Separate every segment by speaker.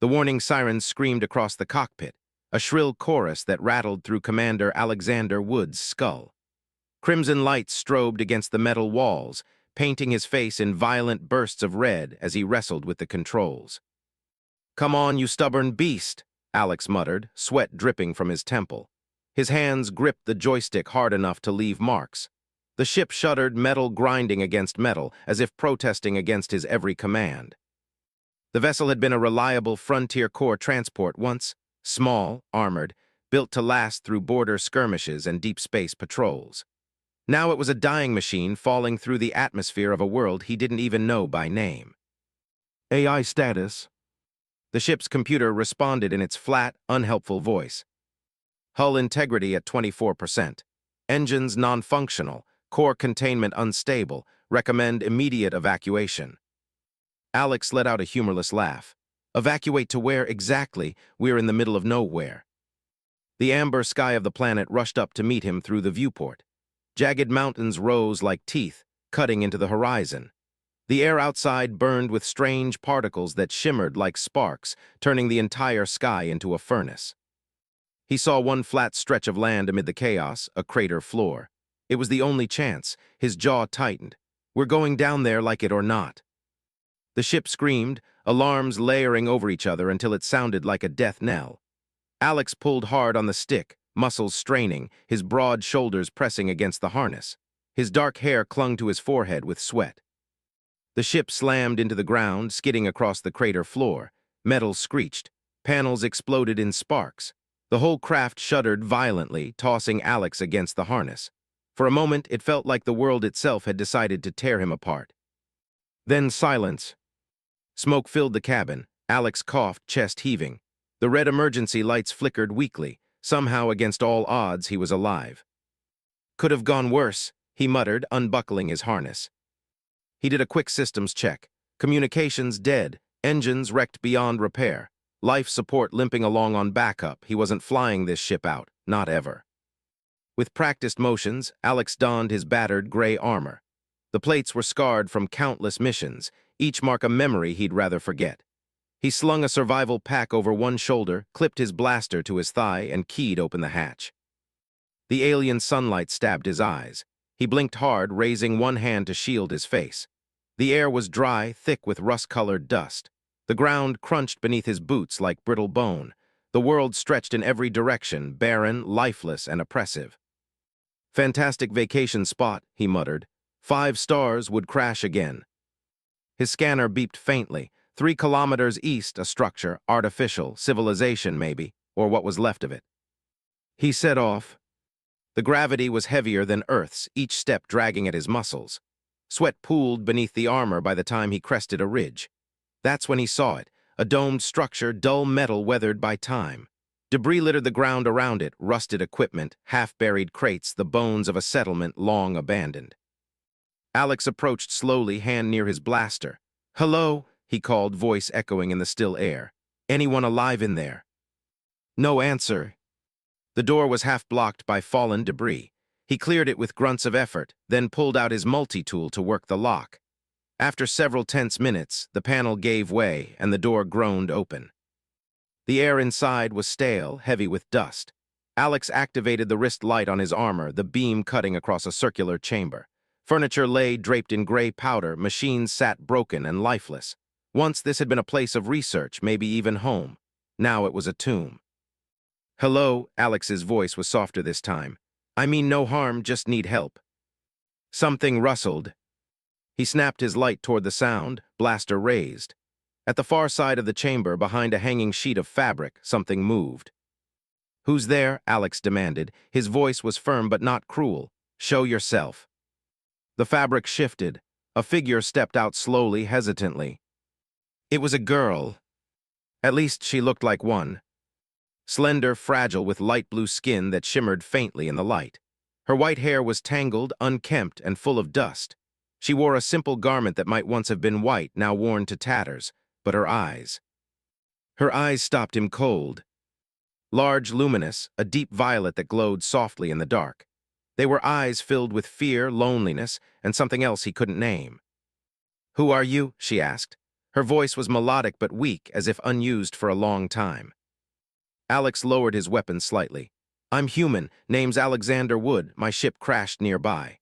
Speaker 1: The warning sirens screamed across the cockpit, a shrill chorus that rattled through Commander Alexander Wood's skull. Crimson lights strobed against the metal walls, painting his face in violent bursts of red as he wrestled with the controls. "Come on, you stubborn beast," Alex muttered, sweat dripping from his temple. His hands gripped the joystick hard enough to leave marks. The ship shuddered, metal grinding against metal, as if protesting against his every command. The vessel had been a reliable Frontier Corps transport once, small, armored, built to last through border skirmishes and deep space patrols. Now it was a dying machine falling through the atmosphere of a world he didn't even know by name. "AI status." The ship's computer responded in its flat, unhelpful voice. "Hull integrity at 24%. Engines non-functional. Core containment unstable. Recommend immediate evacuation." Alex let out a humorless laugh. "Evacuate to where exactly? We're in the middle of nowhere." The amber sky of the planet rushed up to meet him through the viewport. Jagged mountains rose like teeth, cutting into the horizon. The air outside burned with strange particles that shimmered like sparks, turning the entire sky into a furnace. He saw one flat stretch of land amid the chaos, a crater floor. It was the only chance. His jaw tightened. "We're going down there like it or not." The ship screamed, alarms layering over each other until it sounded like a death knell. Alex pulled hard on the stick, muscles straining, his broad shoulders pressing against the harness. His dark hair clung to his forehead with sweat. The ship slammed into the ground, skidding across the crater floor. Metal screeched. Panels exploded in sparks. The whole craft shuddered violently, tossing Alex against the harness. For a moment, it felt like the world itself had decided to tear him apart. Then silence. Smoke filled the cabin. Alex coughed, chest heaving. The red emergency lights flickered weakly. Somehow, against all odds, he was alive. "Could have gone worse," he muttered, unbuckling his harness. He did a quick systems check. Communications dead, engines wrecked beyond repair, life support limping along on backup. He wasn't flying this ship out, not ever. With practiced motions, Alex donned his battered gray armor. The plates were scarred from countless missions, each mark a memory he'd rather forget. He slung a survival pack over one shoulder, clipped his blaster to his thigh, and keyed open the hatch. The alien sunlight stabbed his eyes. He blinked hard, raising one hand to shield his face. The air was dry, thick with rust-colored dust. The ground crunched beneath his boots like brittle bone. The world stretched in every direction, barren, lifeless, and oppressive. "Fantastic vacation spot," he muttered. 5 stars would crash again. His scanner beeped faintly. 3 kilometers east, a structure, artificial, civilization maybe, or what was left of it. He set off. The gravity was heavier than Earth's, each step dragging at his muscles. Sweat pooled beneath the armor by the time he crested a ridge. That's when he saw it, a domed structure, dull metal weathered by time. Debris littered the ground around it, rusted equipment, half-buried crates, the bones of a settlement long abandoned. Alex approached slowly, hand near his blaster. "Hello?" he called, voice echoing in the still air. "Anyone alive in there?" No answer. The door was half blocked by fallen debris. He cleared it with grunts of effort, then pulled out his multi-tool to work the lock. After several tense minutes, the panel gave way and the door groaned open. The air inside was stale, heavy with dust. Alex activated the wrist light on his armor, the beam cutting across a circular chamber. Furniture lay draped in gray powder, machines sat broken and lifeless. Once this had been a place of research, maybe even home. Now it was a tomb. "Hello," Alex's voice was softer this time. "I mean no harm, just need help." Something rustled. He snapped his light toward the sound, blaster raised. At the far side of the chamber, behind a hanging sheet of fabric, something moved. "Who's there?" Alex demanded. His voice was firm but not cruel. "Show yourself." The fabric shifted. A figure stepped out slowly, hesitantly. It was a girl. At least she looked like one. Slender, fragile, with light blue skin that shimmered faintly in the light. Her white hair was tangled, unkempt, and full of dust. She wore a simple garment that might once have been white, now worn to tatters, but her eyes stopped him cold. Large, luminous, a deep violet that glowed softly in the dark. They were eyes filled with fear, loneliness, and something else he couldn't name. "Who are you?" she asked. Her voice was melodic but weak, as if unused for a long time. Alex lowered his weapon slightly. "I'm human. Name's Alexander Wood. My ship crashed nearby."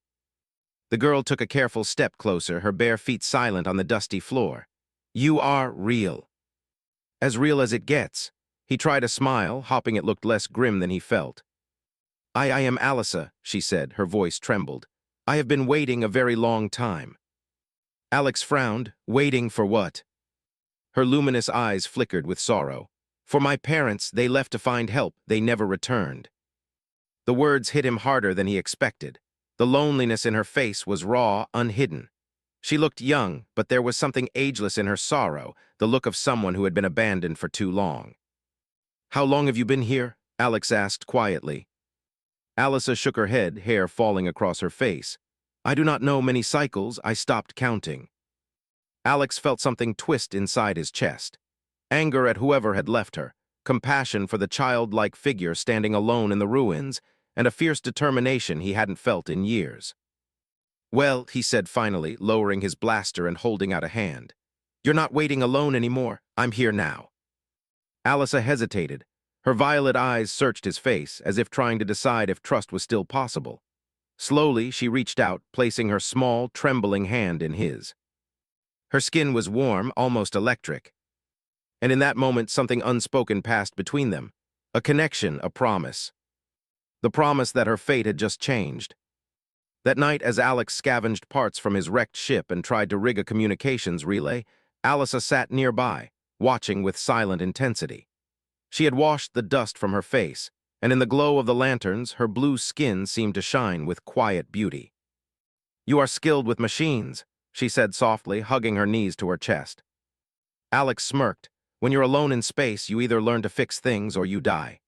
Speaker 1: The girl took a careful step closer, her bare feet silent on the dusty floor. "You are real." "As real as it gets." He tried a smile, hoping it looked less grim than he felt. I am Alyssa," she said, her voice trembled. "I have been waiting a very long time." Alex frowned. "Waiting for what?" Her luminous eyes flickered with sorrow. "For my parents, they left to find help. They never returned." The words hit him harder than he expected. The loneliness in her face was raw, unhidden. She looked young, but there was something ageless in her sorrow, the look of someone who had been abandoned for too long. "How long have you been here?" Alex asked quietly. Alyssa shook her head, hair falling across her face. "I do not know many cycles. I stopped counting." Alex felt something twist inside his chest. Anger at whoever had left her, compassion for the childlike figure standing alone in the ruins, and a fierce determination he hadn't felt in years. "Well," he said finally, lowering his blaster and holding out a hand. "You're not waiting alone anymore. I'm here now." Alyssa hesitated. Her violet eyes searched his face, as if trying to decide if trust was still possible. Slowly, she reached out, placing her small, trembling hand in his. Her skin was warm, almost electric. And in that moment, something unspoken passed between them. A connection, a promise. The promise that her fate had just changed. That night, as Alex scavenged parts from his wrecked ship and tried to rig a communications relay, Alyssa sat nearby, watching with silent intensity. She had washed the dust from her face, and in the glow of the lanterns, her blue skin seemed to shine with quiet beauty. "You are skilled with machines," she said softly, hugging her knees to her chest. Alex smirked. "When you're alone in space, you either learn to fix things or you die."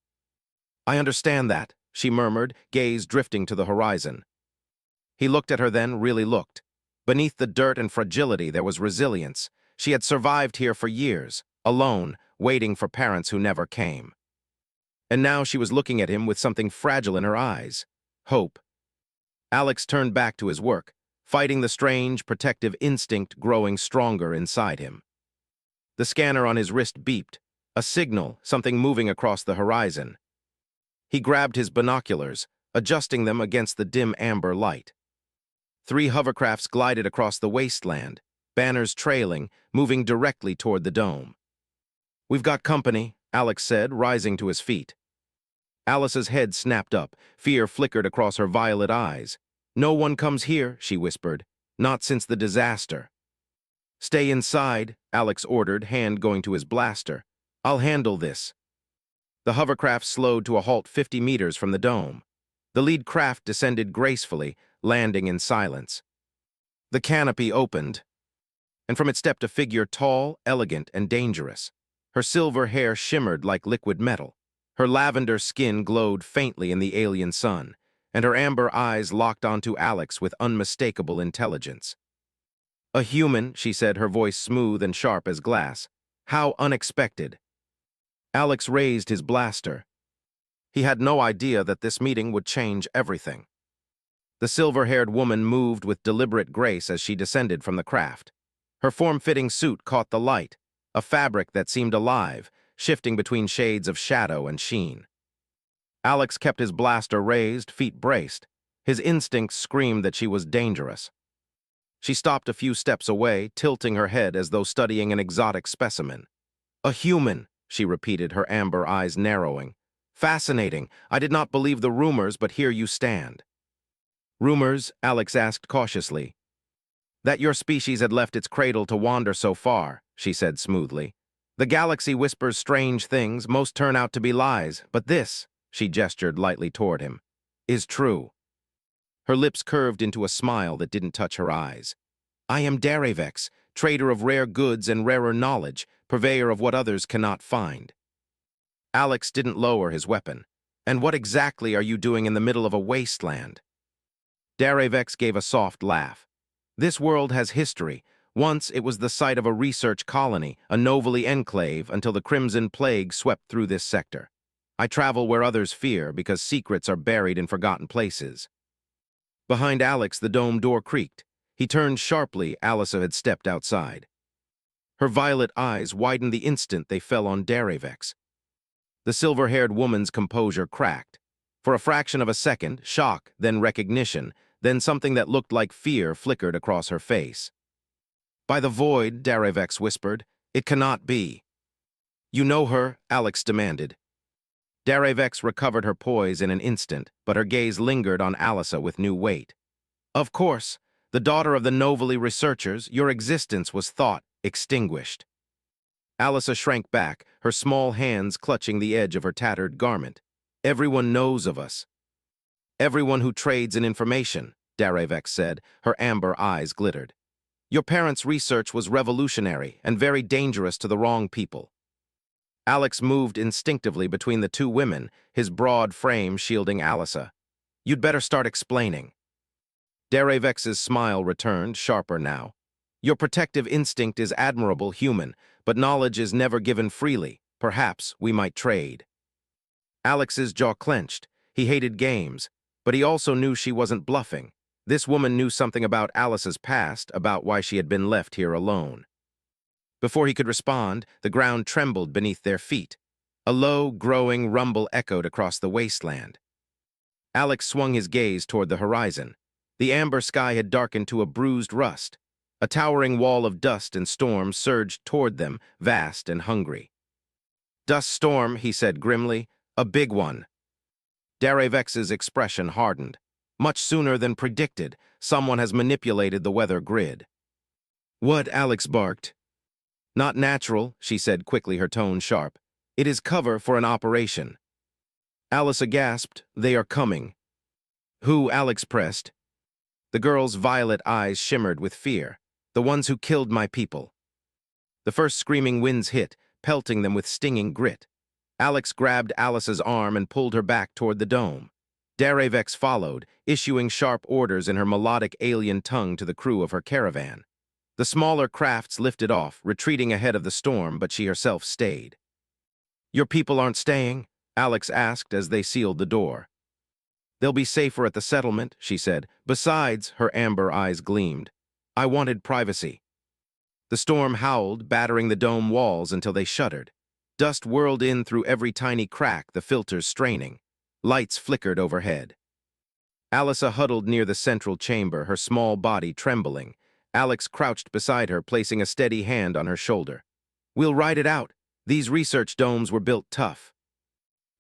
Speaker 1: "I understand that," she murmured, gaze drifting to the horizon. He looked at her then, really looked. Beneath the dirt and fragility, there was resilience. She had survived here for years, alone, waiting for parents who never came. And now she was looking at him with something fragile in her eyes. Hope. Alex turned back to his work, fighting the strange, protective instinct growing stronger inside him. The scanner on his wrist beeped. A signal, something moving across the horizon. He grabbed his binoculars, adjusting them against the dim amber light. 3 hovercrafts glided across the wasteland, banners trailing, moving directly toward the dome. "We've got company," Alex said, rising to his feet. Alice's head snapped up, fear flickered across her violet eyes. "No one comes here," she whispered. "Not since the disaster." "Stay inside," Alex ordered, hand going to his blaster. "I'll handle this." The hovercraft slowed to a halt 50 meters from the dome. The lead craft descended gracefully, landing in silence. The canopy opened, and from it stepped a figure tall, elegant, and dangerous. Her silver hair shimmered like liquid metal. Her lavender skin glowed faintly in the alien sun, and her amber eyes locked onto Alex with unmistakable intelligence. "A human," she said, her voice smooth and sharp as glass. "How unexpected." Alex raised his blaster. He had no idea that this meeting would change everything. The silver-haired woman moved with deliberate grace as she descended from the craft. Her form-fitting suit caught the light, a fabric that seemed alive, shifting between shades of shadow and sheen. Alex kept his blaster raised, feet braced. His instincts screamed that she was dangerous. She stopped a few steps away, tilting her head as though studying an exotic specimen. "A human," she repeated, her amber eyes narrowing. "Fascinating. I did not believe the rumors, but here you stand." "Rumors?" Alex asked cautiously. "That your species had left its cradle to wander so far," she said smoothly. "The galaxy whispers strange things, most turn out to be lies, but this," she gestured lightly toward him, "is true." Her lips curved into a smile that didn't touch her eyes. "I am Darevex, trader of rare goods and rarer knowledge, purveyor of what others cannot find." Alex didn't lower his weapon. "And what exactly are you doing in the middle of a wasteland?" Darevex gave a soft laugh. "This world has history. Once it was the site of a research colony, a Novali enclave, until the Crimson Plague swept through this sector. I travel where others fear because secrets are buried in forgotten places." Behind Alex, the dome door creaked. He turned sharply. Alyssa had stepped outside. Her violet eyes widened the instant they fell on Daravex. The silver-haired woman's composure cracked. For a fraction of a second, shock, then recognition, then something that looked like fear flickered across her face. "By the void," Daravex whispered. "It cannot be." "You know her?" Alex demanded. Daravex recovered her poise in an instant, but her gaze lingered on Alyssa with new weight. "Of course, the daughter of the Novely researchers, your existence was thought extinguished." Alyssa shrank back, her small hands clutching the edge of her tattered garment. "Everyone knows of us." "Everyone who trades in information," Daravex said, her amber eyes glittered. "Your parents' research was revolutionary and very dangerous to the wrong people." Alex moved instinctively between the two women, his broad frame shielding Alyssa. "You'd better start explaining." Daravex's smile returned, sharper now. "Your protective instinct is admirable, human, but knowledge is never given freely. Perhaps we might trade." Alex's jaw clenched. He hated games, but he also knew she wasn't bluffing. This woman knew something about Alice's past, about why she had been left here alone. Before he could respond, the ground trembled beneath their feet. A low, growing rumble echoed across the wasteland. Alex swung his gaze toward the horizon. The amber sky had darkened to a bruised rust. A towering wall of dust and storm surged toward them, vast and hungry. "Dust storm," he said grimly. "A big one." Daravex's expression hardened. "Much sooner than predicted, someone has manipulated the weather grid." "What?" Alex barked. "Not natural," she said quickly, her tone sharp. "It is cover for an operation." Alyssa gasped. "They are coming." "Who?" Alex pressed. The girl's violet eyes shimmered with fear. "The ones who killed my people." The first screaming winds hit, pelting them with stinging grit. Alex grabbed Alyssa's arm and pulled her back toward the dome. Daravex followed, issuing sharp orders in her melodic alien tongue to the crew of her caravan. The smaller crafts lifted off, retreating ahead of the storm, but she herself stayed. "Your people aren't staying?" Alex asked as they sealed the door. "They'll be safer at the settlement," she said. "Besides," her amber eyes gleamed, "I wanted privacy." The storm howled, battering the dome walls until they shuddered. Dust whirled in through every tiny crack, the filters straining. Lights flickered overhead. Alyssa huddled near the central chamber, her small body trembling. Alex crouched beside her, placing a steady hand on her shoulder. "We'll ride it out. These research domes were built tough."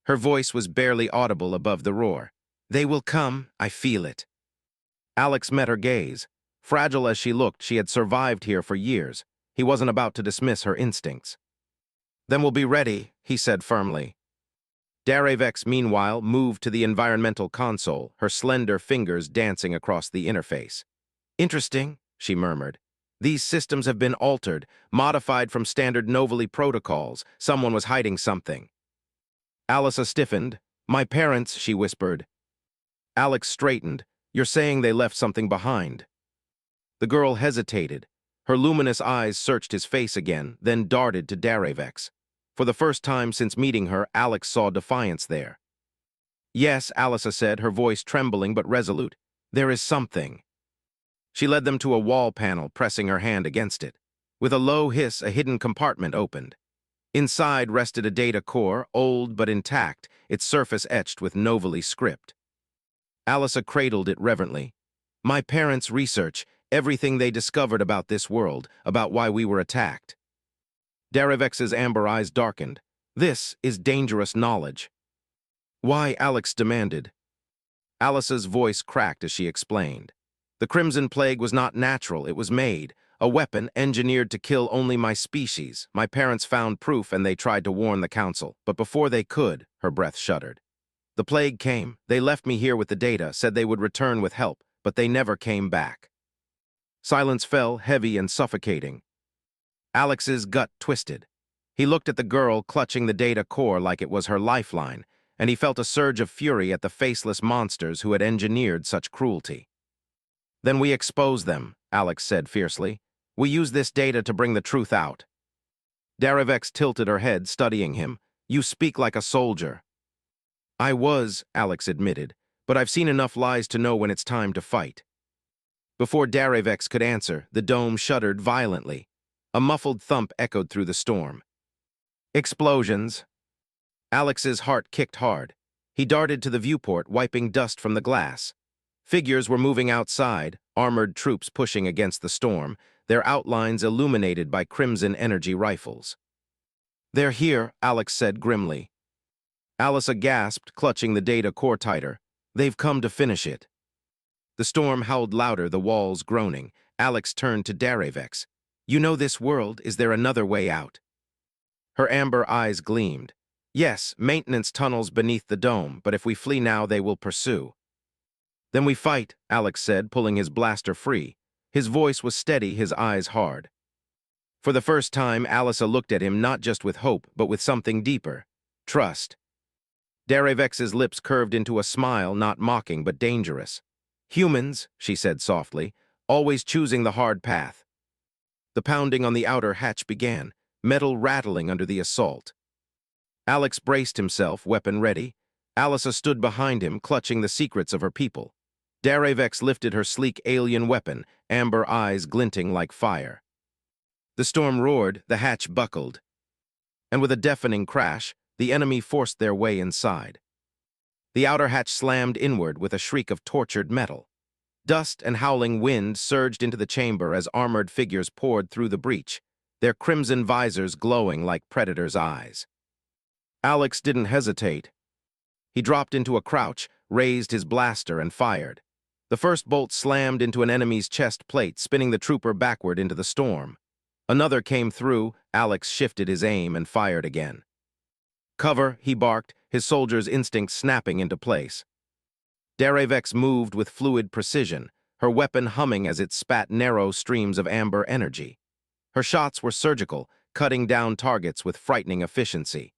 Speaker 1: Her voice was barely audible above the roar. "They will come, I feel it." Alex met her gaze. Fragile as she looked, she had survived here for years. He wasn't about to dismiss her instincts. "Then we'll be ready," he said firmly. Daravex, meanwhile, moved to the environmental console, her slender fingers dancing across the interface. "Interesting," she murmured. "These systems have been altered, modified from standard Novely protocols. Someone was hiding something." Alyssa stiffened. "My parents," she whispered. Alex straightened. "You're saying they left something behind." The girl hesitated. Her luminous eyes searched his face again, then darted to Daravex. For the first time since meeting her, Alex saw defiance there. "Yes," Alyssa said, her voice trembling but resolute. "There is something." She led them to a wall panel, pressing her hand against it. With a low hiss, a hidden compartment opened. Inside rested a data core, old but intact, its surface etched with Novely script. Alyssa cradled it reverently. "My parents' research, everything they discovered about this world, about why we were attacked." Daravex's amber eyes darkened. "This is dangerous knowledge." "Why?" Alex demanded. Alyssa's voice cracked as she explained. "The Crimson Plague was not natural, it was made. A weapon engineered to kill only my species. My parents found proof and they tried to warn the Council. But before they could," her breath shuddered. "The plague came. They left me here with the data, said they would return with help, but they never came back." Silence fell, heavy and suffocating. Alex's gut twisted. He looked at the girl clutching the data core like it was her lifeline, and he felt a surge of fury at the faceless monsters who had engineered such cruelty. "Then we expose them," Alex said fiercely. "We use this data to bring the truth out." Daravex tilted her head, studying him. "You speak like a soldier." "I was," Alex admitted, "but I've seen enough lies to know when it's time to fight." Before Daravex could answer, the dome shuddered violently. A muffled thump echoed through the storm. Explosions. Alex's heart kicked hard. He darted to the viewport, wiping dust from the glass. Figures were moving outside, armored troops pushing against the storm, their outlines illuminated by crimson energy rifles. "They're here," Alex said grimly. Alyssa gasped, clutching the data core tighter. "They've come to finish it." The storm howled louder, the walls groaning. Alex turned to Darevex. "You know this world. Is there another way out?" Her amber eyes gleamed. "Yes, maintenance tunnels beneath the dome, but if we flee now, they will pursue." "Then we fight," Alex said, pulling his blaster free. His voice was steady, his eyes hard. For the first time, Alyssa looked at him not just with hope, but with something deeper. Trust. Darevex's lips curved into a smile, not mocking, but dangerous. "Humans," she said softly, "always choosing the hard path." The pounding on the outer hatch began, metal rattling under the assault. Alex braced himself, weapon ready. Alyssa stood behind him, clutching the secrets of her people. Darevex lifted her sleek alien weapon, amber eyes glinting like fire. The storm roared, the hatch buckled. And with a deafening crash, the enemy forced their way inside. The outer hatch slammed inward with a shriek of tortured metal. Dust and howling wind surged into the chamber as armored figures poured through the breach, their crimson visors glowing like predators' eyes. Alex didn't hesitate. He dropped into a crouch, raised his blaster, and fired. The first bolt slammed into an enemy's chest plate, spinning the trooper backward into the storm. Another came through. Alex shifted his aim and fired again. "Cover," he barked, his soldier's instincts snapping into place. Darevex moved with fluid precision, her weapon humming as it spat narrow streams of amber energy. Her shots were surgical, cutting down targets with frightening efficiency.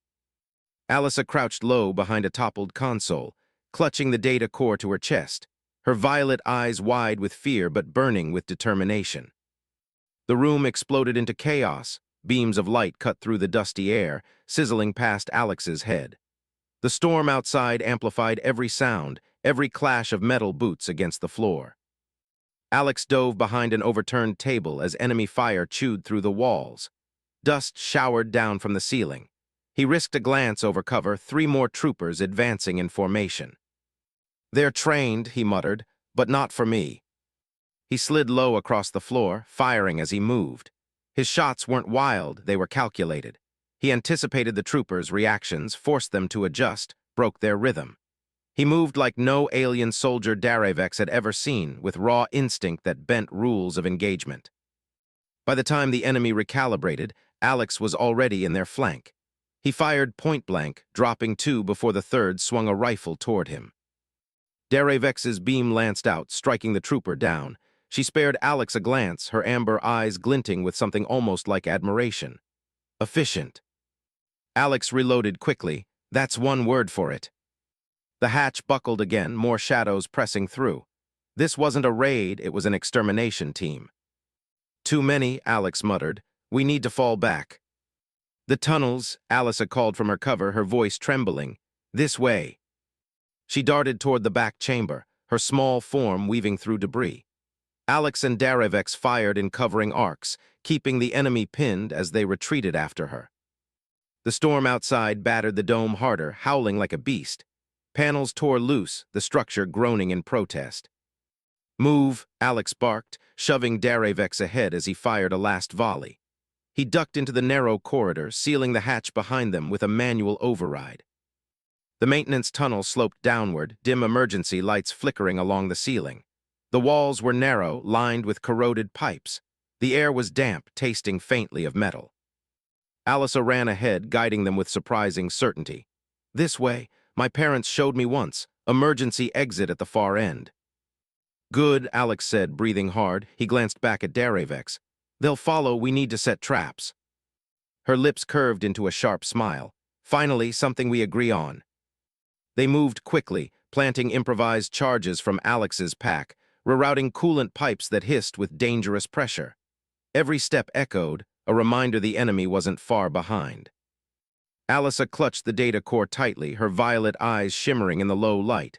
Speaker 1: Alyssa crouched low behind a toppled console, clutching the data core to her chest, her violet eyes wide with fear but burning with determination. The room exploded into chaos. Beams of light cut through the dusty air, sizzling past Alex's head. The storm outside amplified every sound, every clash of metal boots against the floor. Alex dove behind an overturned table as enemy fire chewed through the walls. Dust showered down from the ceiling. He risked a glance over cover, 3 more troopers advancing in formation. "They're trained," he muttered, "but not for me." He slid low across the floor, firing as he moved. His shots weren't wild, they were calculated. He anticipated the troopers' reactions, forced them to adjust, broke their rhythm. He moved like no alien soldier Darevex had ever seen, with raw instinct that bent rules of engagement. By the time the enemy recalibrated, Alex was already in their flank. He fired point-blank, dropping 2 before the third swung a rifle toward him. Darevex's beam lanced out, striking the trooper down. She spared Alex a glance, her amber eyes glinting with something almost like admiration. Efficient. Alex reloaded quickly. That's one word for it. The hatch buckled again, more shadows pressing through. This wasn't a raid, it was an extermination team. "Too many," Alex muttered. "We need to fall back." "The tunnels," Alyssa called from her cover, her voice trembling. "This way." She darted toward the back chamber, her small form weaving through debris. Alex and Darevex fired in covering arcs, keeping the enemy pinned as they retreated after her. The storm outside battered the dome harder, howling like a beast. Panels tore loose, the structure groaning in protest. "Move," Alex barked, shoving Darevex ahead as he fired a last volley. He ducked into the narrow corridor, sealing the hatch behind them with a manual override. The maintenance tunnel sloped downward, dim emergency lights flickering along the ceiling. The walls were narrow, lined with corroded pipes. The air was damp, tasting faintly of metal. Alyssa ran ahead, guiding them with surprising certainty. "This way. My parents showed me once. Emergency exit at the far end." "Good," Alex said, breathing hard. He glanced back at Darevex. "They'll follow. We need to set traps." Her lips curved into a sharp smile. "Finally, something we agree on." They moved quickly, planting improvised charges from Alex's pack, rerouting coolant pipes that hissed with dangerous pressure. Every step echoed, a reminder the enemy wasn't far behind. Alyssa clutched the data core tightly, her violet eyes shimmering in the low light.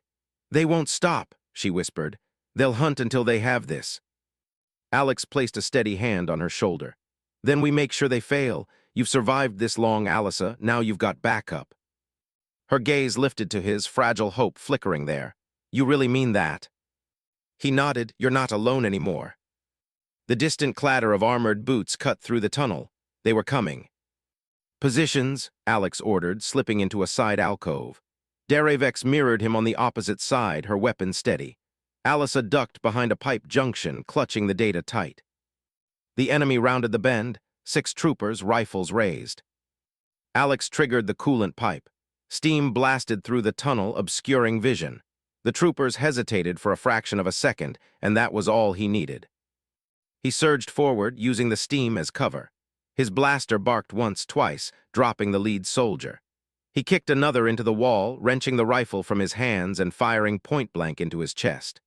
Speaker 1: "They won't stop," she whispered. "They'll hunt until they have this." Alex placed a steady hand on her shoulder. Then we make sure they fail. You've survived this long, Alyssa. Now you've got backup. Her gaze lifted to his, fragile hope flickering there. You really mean that? He nodded. You're not alone anymore. The distant clatter of armored boots cut through the tunnel. They were coming. Positions, Alex ordered, slipping into a side alcove. Derevex mirrored him on the opposite side, her weapon steady. Alyssa ducked behind a pipe junction, clutching the data tight. The enemy rounded the bend, 6 troopers, rifles raised. Alex triggered the coolant pipe. Steam blasted through the tunnel, obscuring vision. The troopers hesitated for a fraction of a second, and that was all he needed. He surged forward, using the steam as cover. His blaster barked once, twice, dropping the lead soldier. He kicked another into the wall, wrenching the rifle from his hands and firing point-blank into his chest.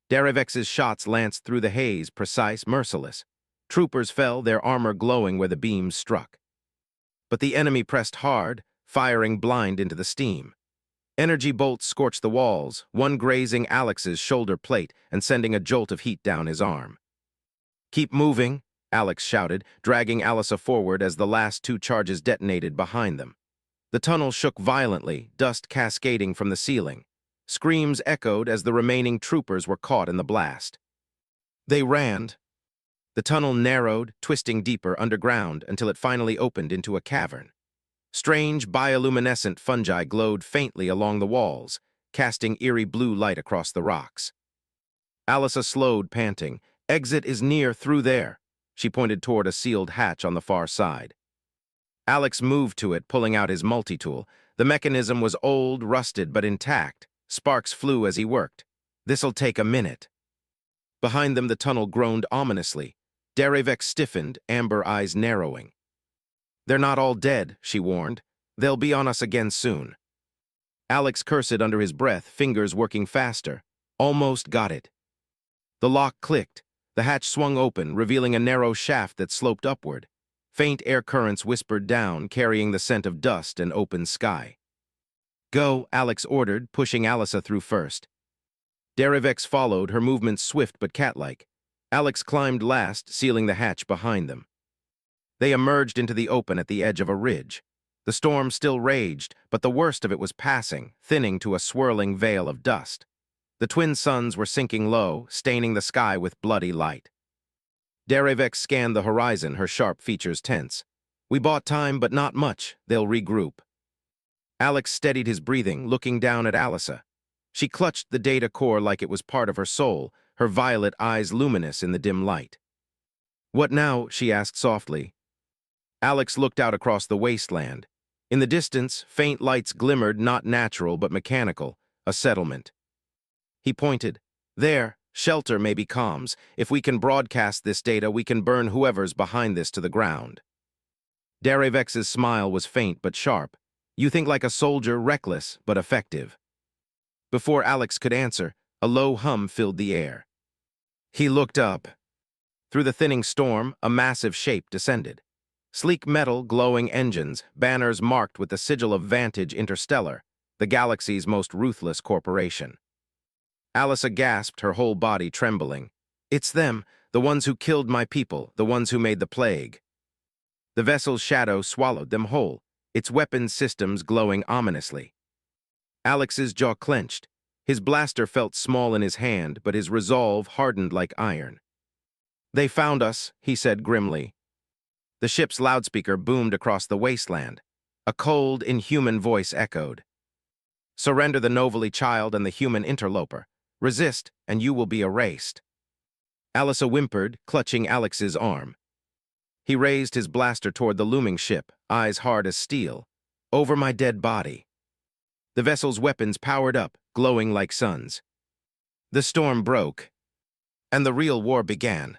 Speaker 1: Derevex's shots lanced through the haze, precise, merciless. Troopers fell, their armor glowing where the beams struck. But the enemy pressed hard, firing blind into the steam. Energy bolts scorched the walls, one grazing Alex's shoulder plate and sending a jolt of heat down his arm. Keep moving, Alex shouted, dragging Alyssa forward as the last 2 charges detonated behind them. The tunnel shook violently, dust cascading from the ceiling. Screams echoed as the remaining troopers were caught in the blast. They ran. The tunnel narrowed, twisting deeper underground until it finally opened into a cavern. Strange bioluminescent fungi glowed faintly along the walls, casting eerie blue light across the rocks. Alyssa slowed, panting. Exit is near through there. She pointed toward a sealed hatch on the far side. Alex moved to it, pulling out his multi-tool. The mechanism was old, rusted, but intact. Sparks flew as he worked. This'll take a minute. Behind them, the tunnel groaned ominously. Derevex stiffened, amber eyes narrowing. They're not all dead, she warned. They'll be on us again soon. Alex cursed under his breath, fingers working faster. Almost got it. The lock clicked. The hatch swung open, revealing a narrow shaft that sloped upward. Faint air currents whispered down, carrying the scent of dust and open sky. Go, Alex ordered, pushing Alyssa through first. Derevex followed, her movements swift but cat-like. Alex climbed last, sealing the hatch behind them. They emerged into the open at the edge of a ridge. The storm still raged, but the worst of it was passing, thinning to a swirling veil of dust. The twin suns were sinking low, staining the sky with bloody light. Derevex scanned the horizon, her sharp features tense. We bought time, but not much. They'll regroup. Alex steadied his breathing, looking down at Alyssa. She clutched the data core like it was part of her soul, her violet eyes luminous in the dim light. What now? She asked softly. Alex looked out across the wasteland. In the distance, faint lights glimmered, not natural but mechanical, a settlement. He pointed. There, shelter may be comms. If we can broadcast this data, we can burn whoever's behind this to the ground. Derevex's smile was faint but sharp. You think like a soldier, reckless but effective. Before Alex could answer, a low hum filled the air. He looked up. Through the thinning storm, a massive shape descended. Sleek metal, glowing engines, banners marked with the sigil of Vantage Interstellar, the galaxy's most ruthless corporation. Alyssa gasped, her whole body trembling. It's them, the ones who killed my people, the ones who made the plague. The vessel's shadow swallowed them whole, its weapons systems glowing ominously. Alex's jaw clenched. His blaster felt small in his hand, but his resolve hardened like iron. They found us, he said grimly. The ship's loudspeaker boomed across the wasteland. A cold, inhuman voice echoed. Surrender the Novali child and the human interloper. Resist, and you will be erased. Alyssa whimpered, clutching Alex's arm. He raised his blaster toward the looming ship, eyes hard as steel. Over my dead body. The vessel's weapons powered up, glowing like suns. The storm broke, and the real war began.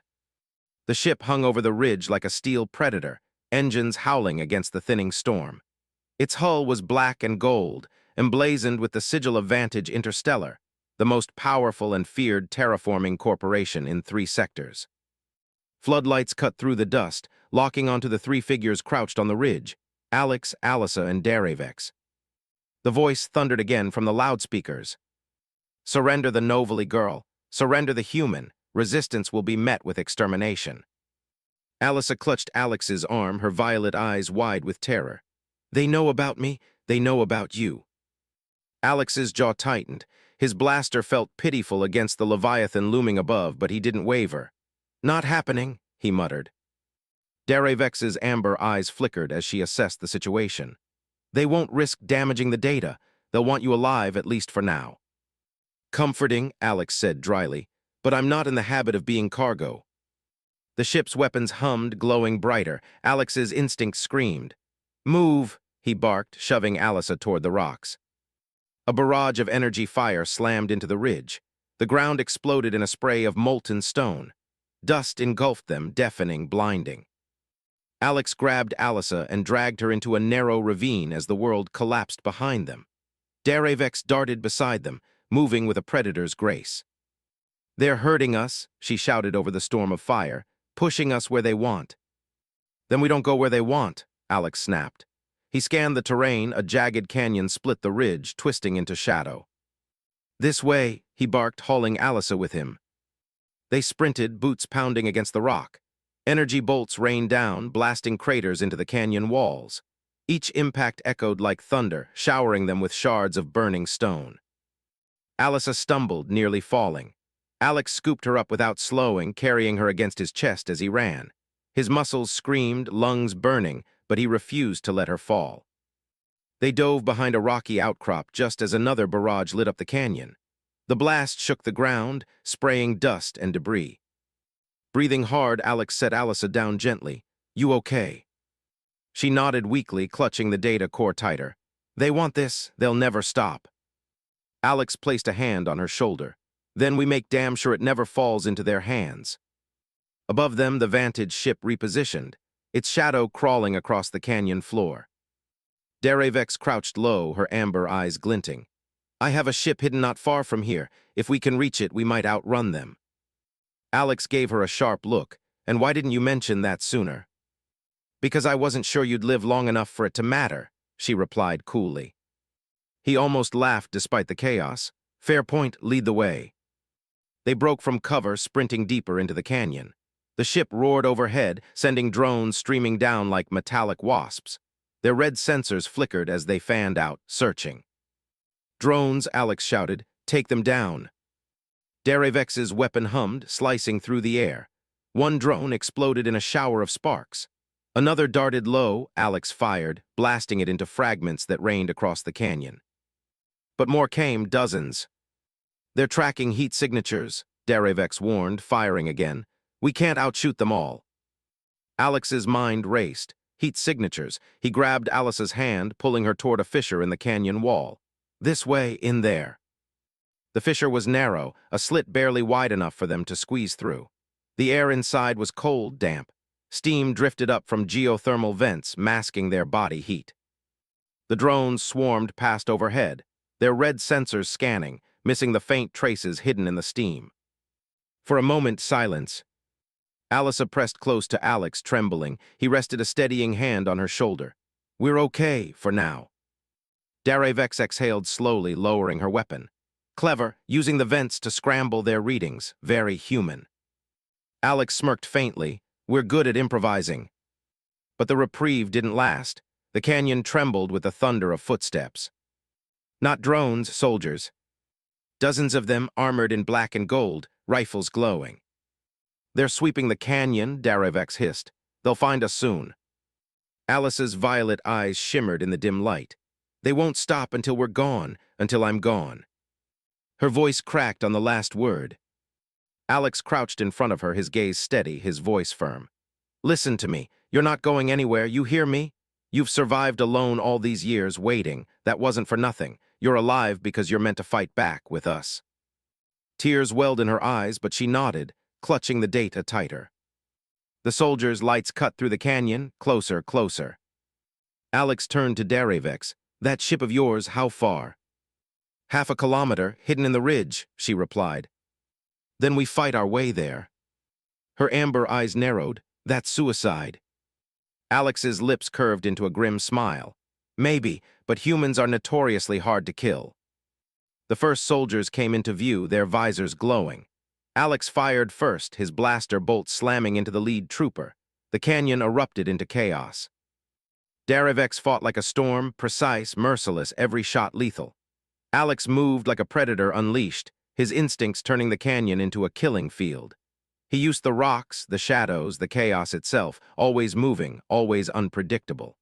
Speaker 1: The ship hung over the ridge like a steel predator, engines howling against the thinning storm. Its hull was black and gold, emblazoned with the sigil of Vantage Interstellar, the most powerful and feared terraforming corporation in 3 sectors. Floodlights cut through the dust, locking onto the 3 figures crouched on the ridge, Alex, Alyssa, and Derevex. The voice thundered again from the loudspeakers. Surrender the Novali girl. Surrender the human. Resistance will be met with extermination. Alyssa clutched Alex's arm, her violet eyes wide with terror. They know about me. They know about you. Alex's jaw tightened. His blaster felt pitiful against the Leviathan looming above, but he didn't waver. Not happening, he muttered. Darevex's amber eyes flickered as she assessed the situation. They won't risk damaging the data. They'll want you alive, at least for now. Comforting, Alex said dryly, but I'm not in the habit of being cargo. The ship's weapons hummed, glowing brighter. Alex's instinct screamed. Move, he barked, shoving Alyssa toward the rocks. A barrage of energy fire slammed into the ridge. The ground exploded in a spray of molten stone. Dust engulfed them, deafening, blinding. Alex grabbed Alyssa and dragged her into a narrow ravine as the world collapsed behind them. Darevex darted beside them, moving with a predator's grace. They're hurting us, she shouted over the storm of fire, pushing us where they want. Then we don't go where they want, Alex snapped. He scanned the terrain. A jagged canyon split the ridge, twisting into shadow. This way, he barked, hauling Alyssa with him. They sprinted, boots pounding against the rock. Energy bolts rained down, blasting craters into the canyon walls. Each impact echoed like thunder, showering them with shards of burning stone. Alyssa stumbled, nearly falling. Alex scooped her up without slowing, carrying her against his chest as he ran. His muscles screamed, lungs burning, but he refused to let her fall. They dove behind a rocky outcrop just as another barrage lit up the canyon. The blast shook the ground, spraying dust and debris. Breathing hard, Alex set Alyssa down gently. You okay? She nodded weakly, clutching the data core tighter. They want this. They'll never stop. Alex placed a hand on her shoulder. Then we make damn sure it never falls into their hands. Above them, the vantage ship repositioned, its shadow crawling across the canyon floor. Darevex crouched low, her amber eyes glinting. I have a ship hidden not far from here. If we can reach it, we might outrun them. Alex gave her a sharp look. And why didn't you mention that sooner? Because I wasn't sure you'd live long enough for it to matter, she replied coolly. He almost laughed despite the chaos. Fair point, lead the way. They broke from cover, sprinting deeper into the canyon. The ship roared overhead, sending drones streaming down like metallic wasps. Their red sensors flickered as they fanned out, searching. Drones, Alex shouted, take them down. Darevex's weapon hummed, slicing through the air. One drone exploded in a shower of sparks. Another darted low, Alex fired, blasting it into fragments that rained across the canyon. But more came, dozens. They're tracking heat signatures, Darevex warned, firing again. We can't outshoot them all. Alex's mind raced. Heat signatures. He grabbed Alice's hand, pulling her toward a fissure in the canyon wall. This way, in there. The fissure was narrow, a slit barely wide enough for them to squeeze through. The air inside was cold, damp. Steam drifted up from geothermal vents, masking their body heat. The drones swarmed past overhead, their red sensors scanning, missing the faint traces hidden in the steam. For a moment, silence. Alyssa pressed close to Alex, trembling. He rested a steadying hand on her shoulder. We're okay, for now. Darevex exhaled slowly, lowering her weapon. Clever, using the vents to scramble their readings. Very human. Alex smirked faintly. We're good at improvising. But the reprieve didn't last. The canyon trembled with the thunder of footsteps. Not drones, soldiers. Dozens of them, armored in black and gold, rifles glowing. They're sweeping the canyon, Darevex hissed. They'll find us soon. Alice's violet eyes shimmered in the dim light. They won't stop until we're gone, until I'm gone. Her voice cracked on the last word. Alex crouched in front of her, his gaze steady, his voice firm. Listen to me. You're not going anywhere, you hear me? You've survived alone all these years, waiting. That wasn't for nothing. You're alive because you're meant to fight back with us. Tears welled in her eyes, but she nodded, clutching the data tighter. The soldiers' lights cut through the canyon, closer, closer. Alex turned to Darevex. That ship of yours, how far? 1/2 kilometer, hidden in the ridge, she replied. Then we fight our way there. Her amber eyes narrowed. That's suicide. Alex's lips curved into a grim smile. Maybe, but humans are notoriously hard to kill. The first soldiers came into view, their visors glowing. Alex fired first, his blaster bolt slamming into the lead trooper. The canyon erupted into chaos. Daravex fought like a storm, precise, merciless, every shot lethal. Alex moved like a predator unleashed, his instincts turning the canyon into a killing field. He used the rocks, the shadows, the chaos itself, always moving, always unpredictable.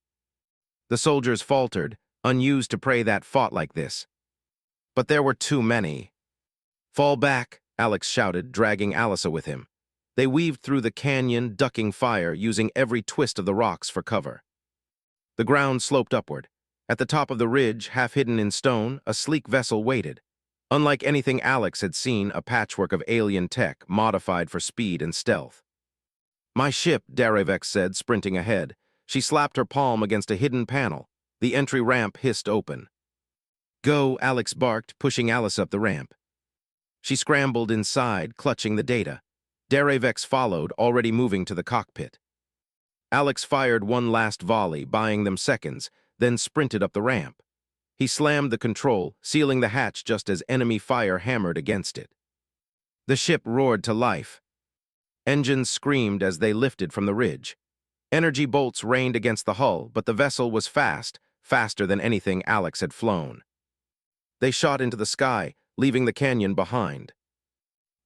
Speaker 1: The soldiers faltered, unused to prey that fought like this. But there were too many. "Fall back," Alex shouted, dragging Alyssa with him. They weaved through the canyon, ducking fire, using every twist of the rocks for cover. The ground sloped upward. At the top of the ridge, half hidden in stone, a sleek vessel waited. Unlike anything Alex had seen, a patchwork of alien tech, modified for speed and stealth. "My ship," Daravex said, sprinting ahead. She slapped her palm against a hidden panel. The entry ramp hissed open. "Go," Alex barked, pushing Alice up the ramp. She scrambled inside, clutching the data. Daravex followed, already moving to the cockpit. Alex fired one last volley, buying them seconds, then sprinted up the ramp. He slammed the control, sealing the hatch just as enemy fire hammered against it. The ship roared to life. Engines screamed as they lifted from the ridge. Energy bolts rained against the hull, but the vessel was fast, faster than anything Alex had flown. They shot into the sky, leaving the canyon behind.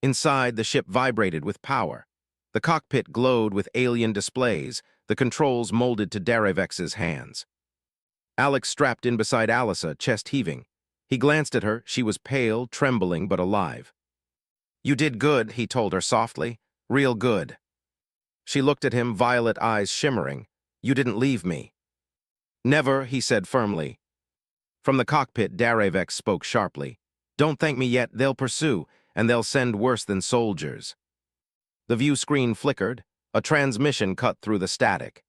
Speaker 1: Inside, the ship vibrated with power. The cockpit glowed with alien displays, the controls molded to Daravex's hands. Alex strapped in beside Alyssa, chest heaving. He glanced at her. She was pale, trembling, but alive. "You did good," he told her softly. "Real good." She looked at him, violet eyes shimmering. "You didn't leave me." "Never," he said firmly. From the cockpit, Daravex spoke sharply. "Don't thank me yet. They'll pursue, and they'll send worse than soldiers." The view screen flickered. A transmission cut through the static.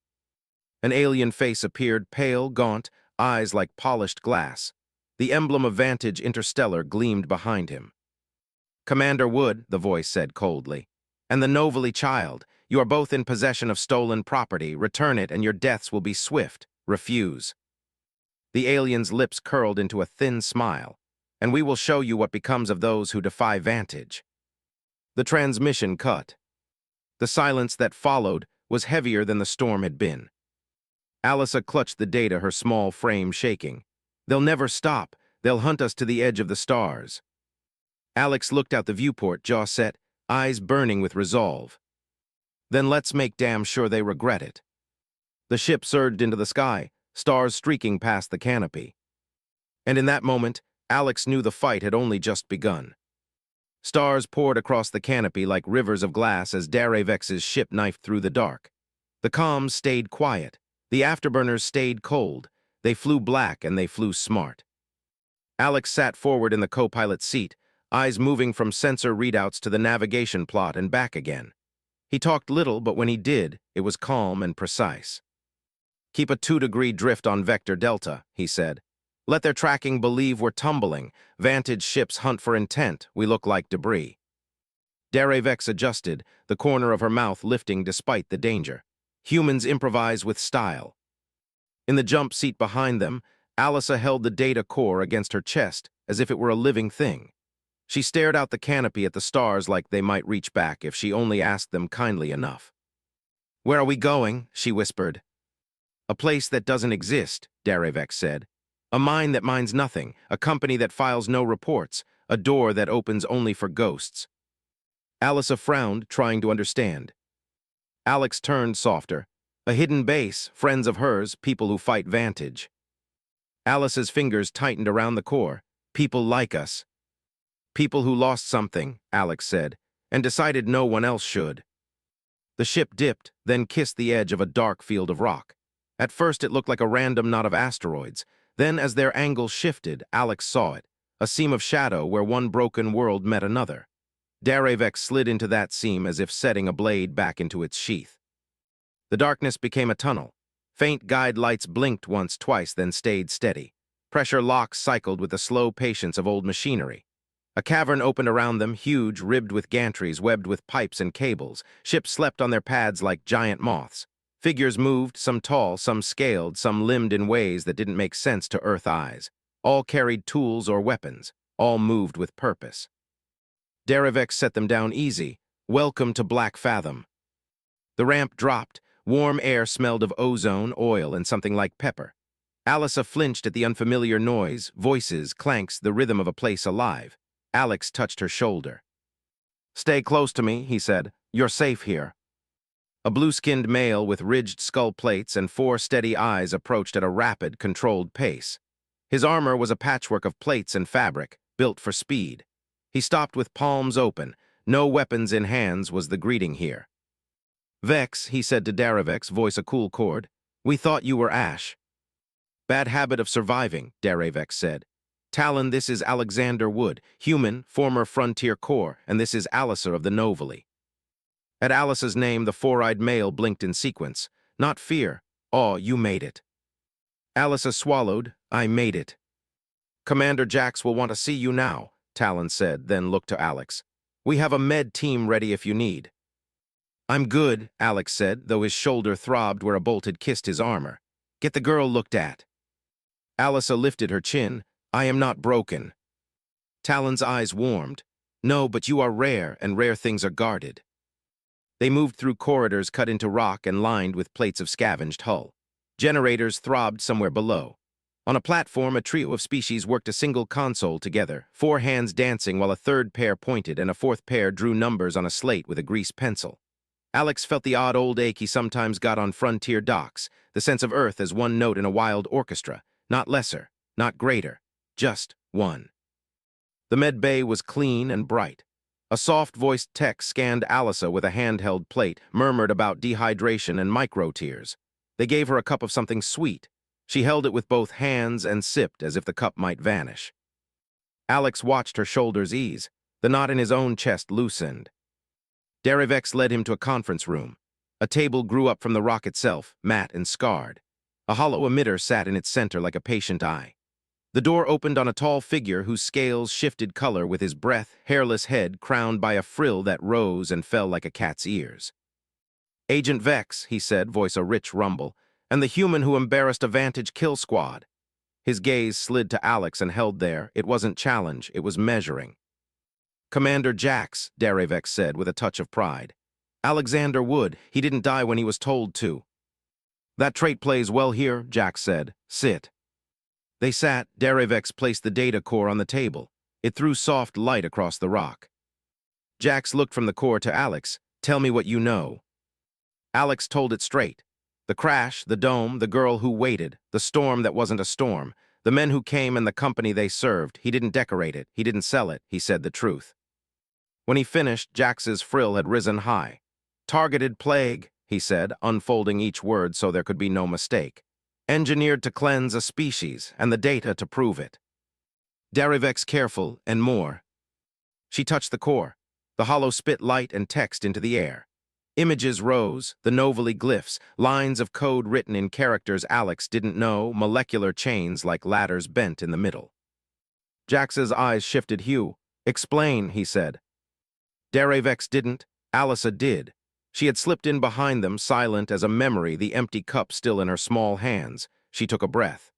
Speaker 1: An alien face appeared, pale, gaunt, eyes like polished glass. The emblem of Vantage Interstellar gleamed behind him. "Commander Wood," the voice said coldly, "and the Novaly child, you are both in possession of stolen property. Return it and your deaths will be swift. Refuse." The alien's lips curled into a thin smile. "And we will show you what becomes of those who defy Vantage." The transmission cut. The silence that followed was heavier than the storm had been. Alyssa clutched the data, her small frame shaking. "They'll never stop. They'll hunt us to the edge of the stars." Alex looked out the viewport, jaw set, eyes burning with resolve. "Then let's make damn sure they regret it." The ship surged into the sky, stars streaking past the canopy. And in that moment, Alex knew the fight had only just begun. Stars poured across the canopy like rivers of glass as Daravex's ship knifed through the dark. The comms stayed quiet. The afterburners stayed cold. They flew black and they flew smart. Alex sat forward in the co-pilot's seat, eyes moving from sensor readouts to the navigation plot and back again. He talked little, but when he did, it was calm and precise. "Keep a 2-degree drift on Vector Delta," he said. "Let their tracking believe we're tumbling. Vantage ships hunt for intent. We look like debris." Daravex adjusted, the corner of her mouth lifting despite the danger. Humans improvise with style. In the jump seat behind them, Alyssa held the data core against her chest, as if it were a living thing. She stared out the canopy at the stars like they might reach back if she only asked them kindly enough. "Where are we going?" she whispered. "A place that doesn't exist," Daravex said. "A mine that mines nothing, a company that files no reports, a door that opens only for ghosts." Alyssa frowned, trying to understand. Alex turned softer. "A hidden base, friends of hers, people who fight Vantage." Alice's fingers tightened around the core. "People like us." "People who lost something," Alex said, "and decided no one else should." The ship dipped, then kissed the edge of a dark field of rock. At first it looked like a random knot of asteroids. Then, as their angle shifted, Alex saw it, a seam of shadow where one broken world met another. Daravex slid into that seam as if setting a blade back into its sheath. The darkness became a tunnel. Faint guide lights blinked once, twice, then stayed steady. Pressure locks cycled with the slow patience of old machinery. A cavern opened around them, huge, ribbed with gantries, webbed with pipes and cables. Ships slept on their pads like giant moths. Figures moved, some tall, some scaled, some limbed in ways that didn't make sense to Earth eyes. All carried tools or weapons. All moved with purpose. Daravex set them down easy. "Welcome to Black Fathom." The ramp dropped. Warm air smelled of ozone, oil, and something like pepper. Alyssa flinched at the unfamiliar noise, voices, clanks, the rhythm of a place alive. Alex touched her shoulder. "Stay close to me," he said. "You're safe here." A blue-skinned male with ridged skull plates and 4 steady eyes approached at a rapid, controlled pace. His armor was a patchwork of plates and fabric, built for speed. He stopped with palms open. No weapons in hands was the greeting here. "Vex," he said to Daravex, voice a cool chord. "We thought you were Ash." "Bad habit of surviving," Daravex said. "Talon, this is Alexander Wood, human, former Frontier Corps, and this is Alyssa of the Novali." At Alyce's name, the 4-eyed male blinked in sequence. Not fear. "Aw, you made it." Alyssa swallowed. "I made it." "Commander Jax will want to see you now," Talon said, then looked to Alex. "We have a med team ready if you need." "I'm good," Alex said, though his shoulder throbbed where a bolt had kissed his armor. "Get the girl looked at." Alyssa lifted her chin. "I am not broken." Talon's eyes warmed. "No, but you are rare, and rare things are guarded." They moved through corridors cut into rock and lined with plates of scavenged hull. Generators throbbed somewhere below. On a platform, a trio of species worked a single console together, 4 hands dancing while a third pair pointed and a 4th pair drew numbers on a slate with a grease pencil. Alex felt the odd old ache he sometimes got on frontier docks, the sense of Earth as one note in a wild orchestra, not lesser, not greater, just one. The med bay was clean and bright. A soft-voiced tech scanned Alyssa with a handheld plate, murmured about dehydration and micro-tears. They gave her a cup of something sweet. She held it with both hands and sipped as if the cup might vanish. Alex watched her shoulders ease. The knot in his own chest loosened. Daravex led him to a conference room. A table grew up from the rock itself, matte and scarred. A hollow emitter sat in its center like a patient eye. The door opened on a tall figure whose scales shifted color with his breath, hairless head crowned by a frill that rose and fell like a cat's ears. "Agent Vex," he said, voice a rich rumble, "and the human who embarrassed a Vantage kill squad." His gaze slid to Alex and held there. It wasn't challenge, it was measuring. "Commander Jax," Daravex said with a touch of pride. "Alexander Wood, he didn't die when he was told to." "That trait plays well here," Jax said. "Sit." They sat. Daravex placed the data core on the table. It threw soft light across the rock. Jax looked from the core to Alex. "Tell me what you know." Alex told it straight. The crash, the dome, the girl who waited, the storm that wasn't a storm, the men who came and the company they served. He didn't decorate it. He didn't sell it. He said the truth. When he finished, Jax's frill had risen high. "Targeted plague," he said, unfolding each word so there could be no mistake. "Engineered to cleanse a species, and the data to prove it." Daravex careful, and more. She touched the core. The hollow spit light and text into the air. Images rose, the Novali glyphs, lines of code written in characters Alex didn't know, molecular chains like ladders bent in the middle. Jax's eyes shifted hue. "Explain," he said. Daravex didn't. Alyssa did. She had slipped in behind them, silent as a memory, the empty cup still in her small hands. She took a breath.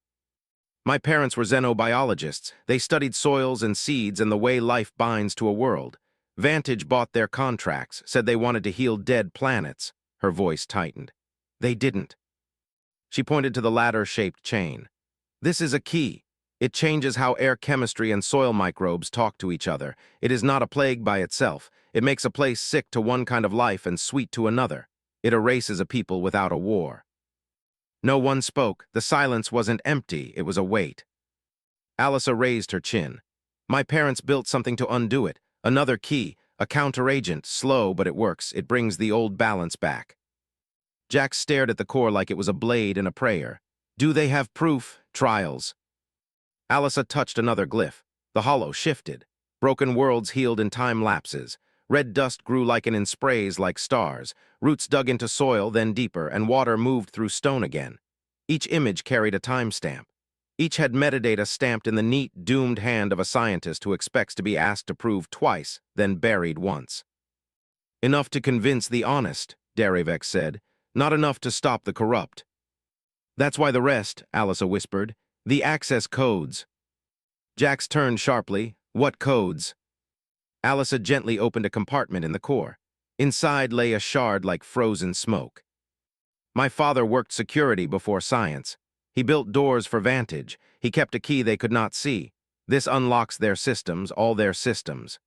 Speaker 1: "My parents were xenobiologists. They studied soils and seeds and the way life binds to a world. Vantage bought their contracts, said they wanted to heal dead planets." Her voice tightened. "They didn't." She pointed to the ladder-shaped chain. "This is a key. It changes how air chemistry and soil microbes talk to each other. It is not a plague by itself. It makes a place sick to one kind of life and sweet to another. It erases a people without a war." No one spoke. The silence wasn't empty, it was a weight. Alyssa raised her chin. "My parents built something to undo it. Another key, a counteragent, slow but it works. It brings the old balance back." Jax stared at the core like it was a blade and a prayer. "Do they have proof? Trials?" Alyssa touched another glyph. The hollow shifted. Broken worlds healed in time lapses. Red dust grew like in sprays like stars. Roots dug into soil, then deeper, and water moved through stone again. Each image carried a timestamp. Each had metadata stamped in the neat, doomed hand of a scientist who expects to be asked to prove twice, then buried once. "Enough to convince the honest," Daravex said. "Not enough to stop the corrupt." "That's why the rest," Alyssa whispered. "The access codes." Jax turned sharply. "What codes?" Alyssa gently opened a compartment in the core. Inside lay a shard like frozen smoke. My father worked security before science. He built doors for Vantage. He kept a key they could not see. This unlocks their systems, all their systems.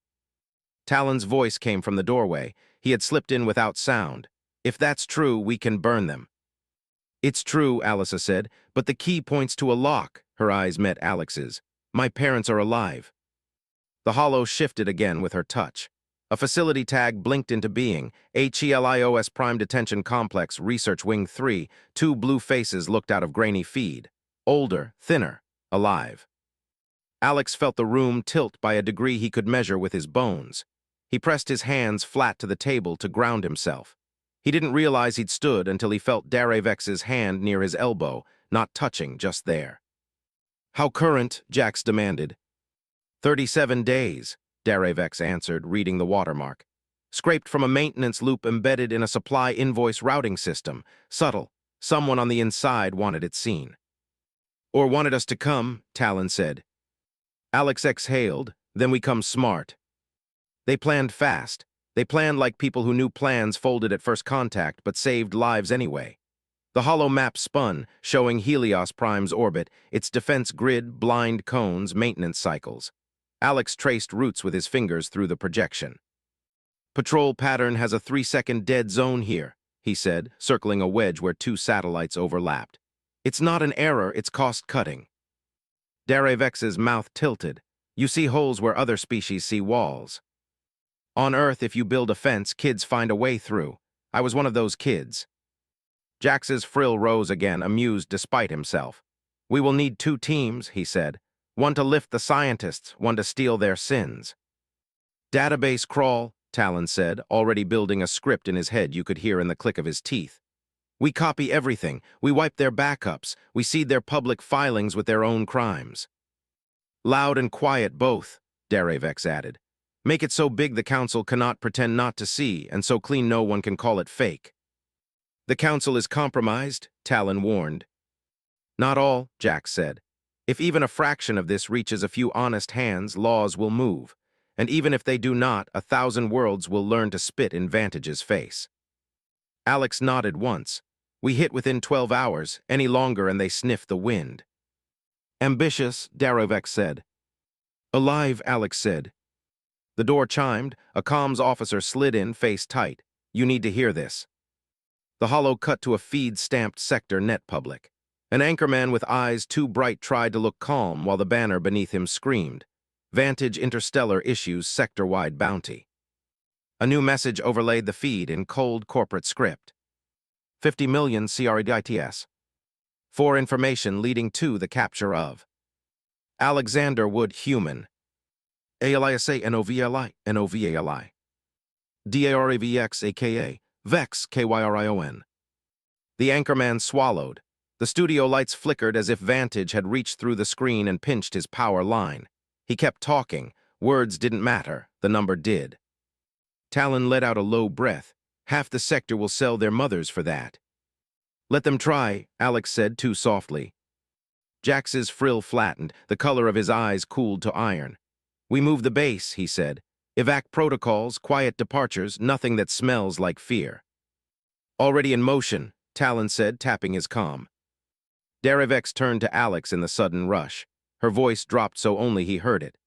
Speaker 1: Talon's voice came from the doorway. He had slipped in without sound. If that's true, we can burn them. It's true, Alyssa said, but the key points to a lock. Her eyes met Alex's. My parents are alive. The hollow shifted again with her touch. A facility tag blinked into being. HELIOS Prime Detention Complex, Research Wing 3. Two blue faces looked out of grainy feed. Older, thinner, alive. Alex felt the room tilt by a degree he could measure with his bones. He pressed his hands flat to the table to ground himself. He didn't realize he'd stood until he felt Darevex's hand near his elbow, not touching, just there. How current? Jax demanded. 37 days, Darevex answered, reading the watermark. Scraped from a maintenance loop embedded in a supply invoice routing system. Subtle. Someone on the inside wanted it seen. Or wanted us to come, Talon said. Alex exhaled, then we come smart. They planned fast. They planned like people who knew plans folded at first contact but saved lives anyway. The hollow map spun, showing Helios Prime's orbit, its defense grid, blind cones, maintenance cycles. Alex traced routes with his fingers through the projection. Patrol pattern has a 3-second dead zone here, he said, circling a wedge where two satellites overlapped. It's not an error, it's cost-cutting. Darevex's mouth tilted. You see holes where other species see walls. On Earth, if you build a fence, kids find a way through. I was one of those kids. Jax's frill rose again, amused despite himself. We will need 2 teams, he said. One to lift the scientists, one to steal their sins. Database crawl, Talon said, already building a script in his head you could hear in the click of his teeth. We copy everything. We wipe their backups. We seed their public filings with their own crimes. Loud and quiet both, Darevex added. Make it so big the council cannot pretend not to see, and so clean no one can call it fake. The council is compromised, Talon warned. Not all, Jax said. If even a fraction of this reaches a few honest hands, laws will move. And even if they do not, 1,000 worlds will learn to spit in Vantage's face. Alex nodded once. We hit within 12 hours, any longer and they sniff the wind. Ambitious, Darevex said. Alive, Alex said. The door chimed. A comms officer slid in, face tight. You need to hear this. The hollow cut to a feed-stamped sector net public. An anchorman with eyes too bright tried to look calm while the banner beneath him screamed. Vantage Interstellar issues sector-wide bounty. A new message overlaid the feed in cold corporate script. 50 million CREDITS. For information leading to the capture of Alexander Wood Human. ALISA NOVLI NOVALI. DARAVX aka Vex KYRION. The anchorman swallowed. The studio lights flickered as if Vantage had reached through the screen and pinched his power line. He kept talking. Words didn't matter. The number did. Talon let out a low breath. Half the sector will sell their mothers for that. Let them try, Alex said too softly. Jax's frill flattened. The color of his eyes cooled to iron. We move the base, he said. Evac protocols, quiet departures, nothing that smells like fear. Already in motion, Talon said, tapping his comm. Darevex turned to Alex in the sudden rush. Her voice dropped so only he heard it.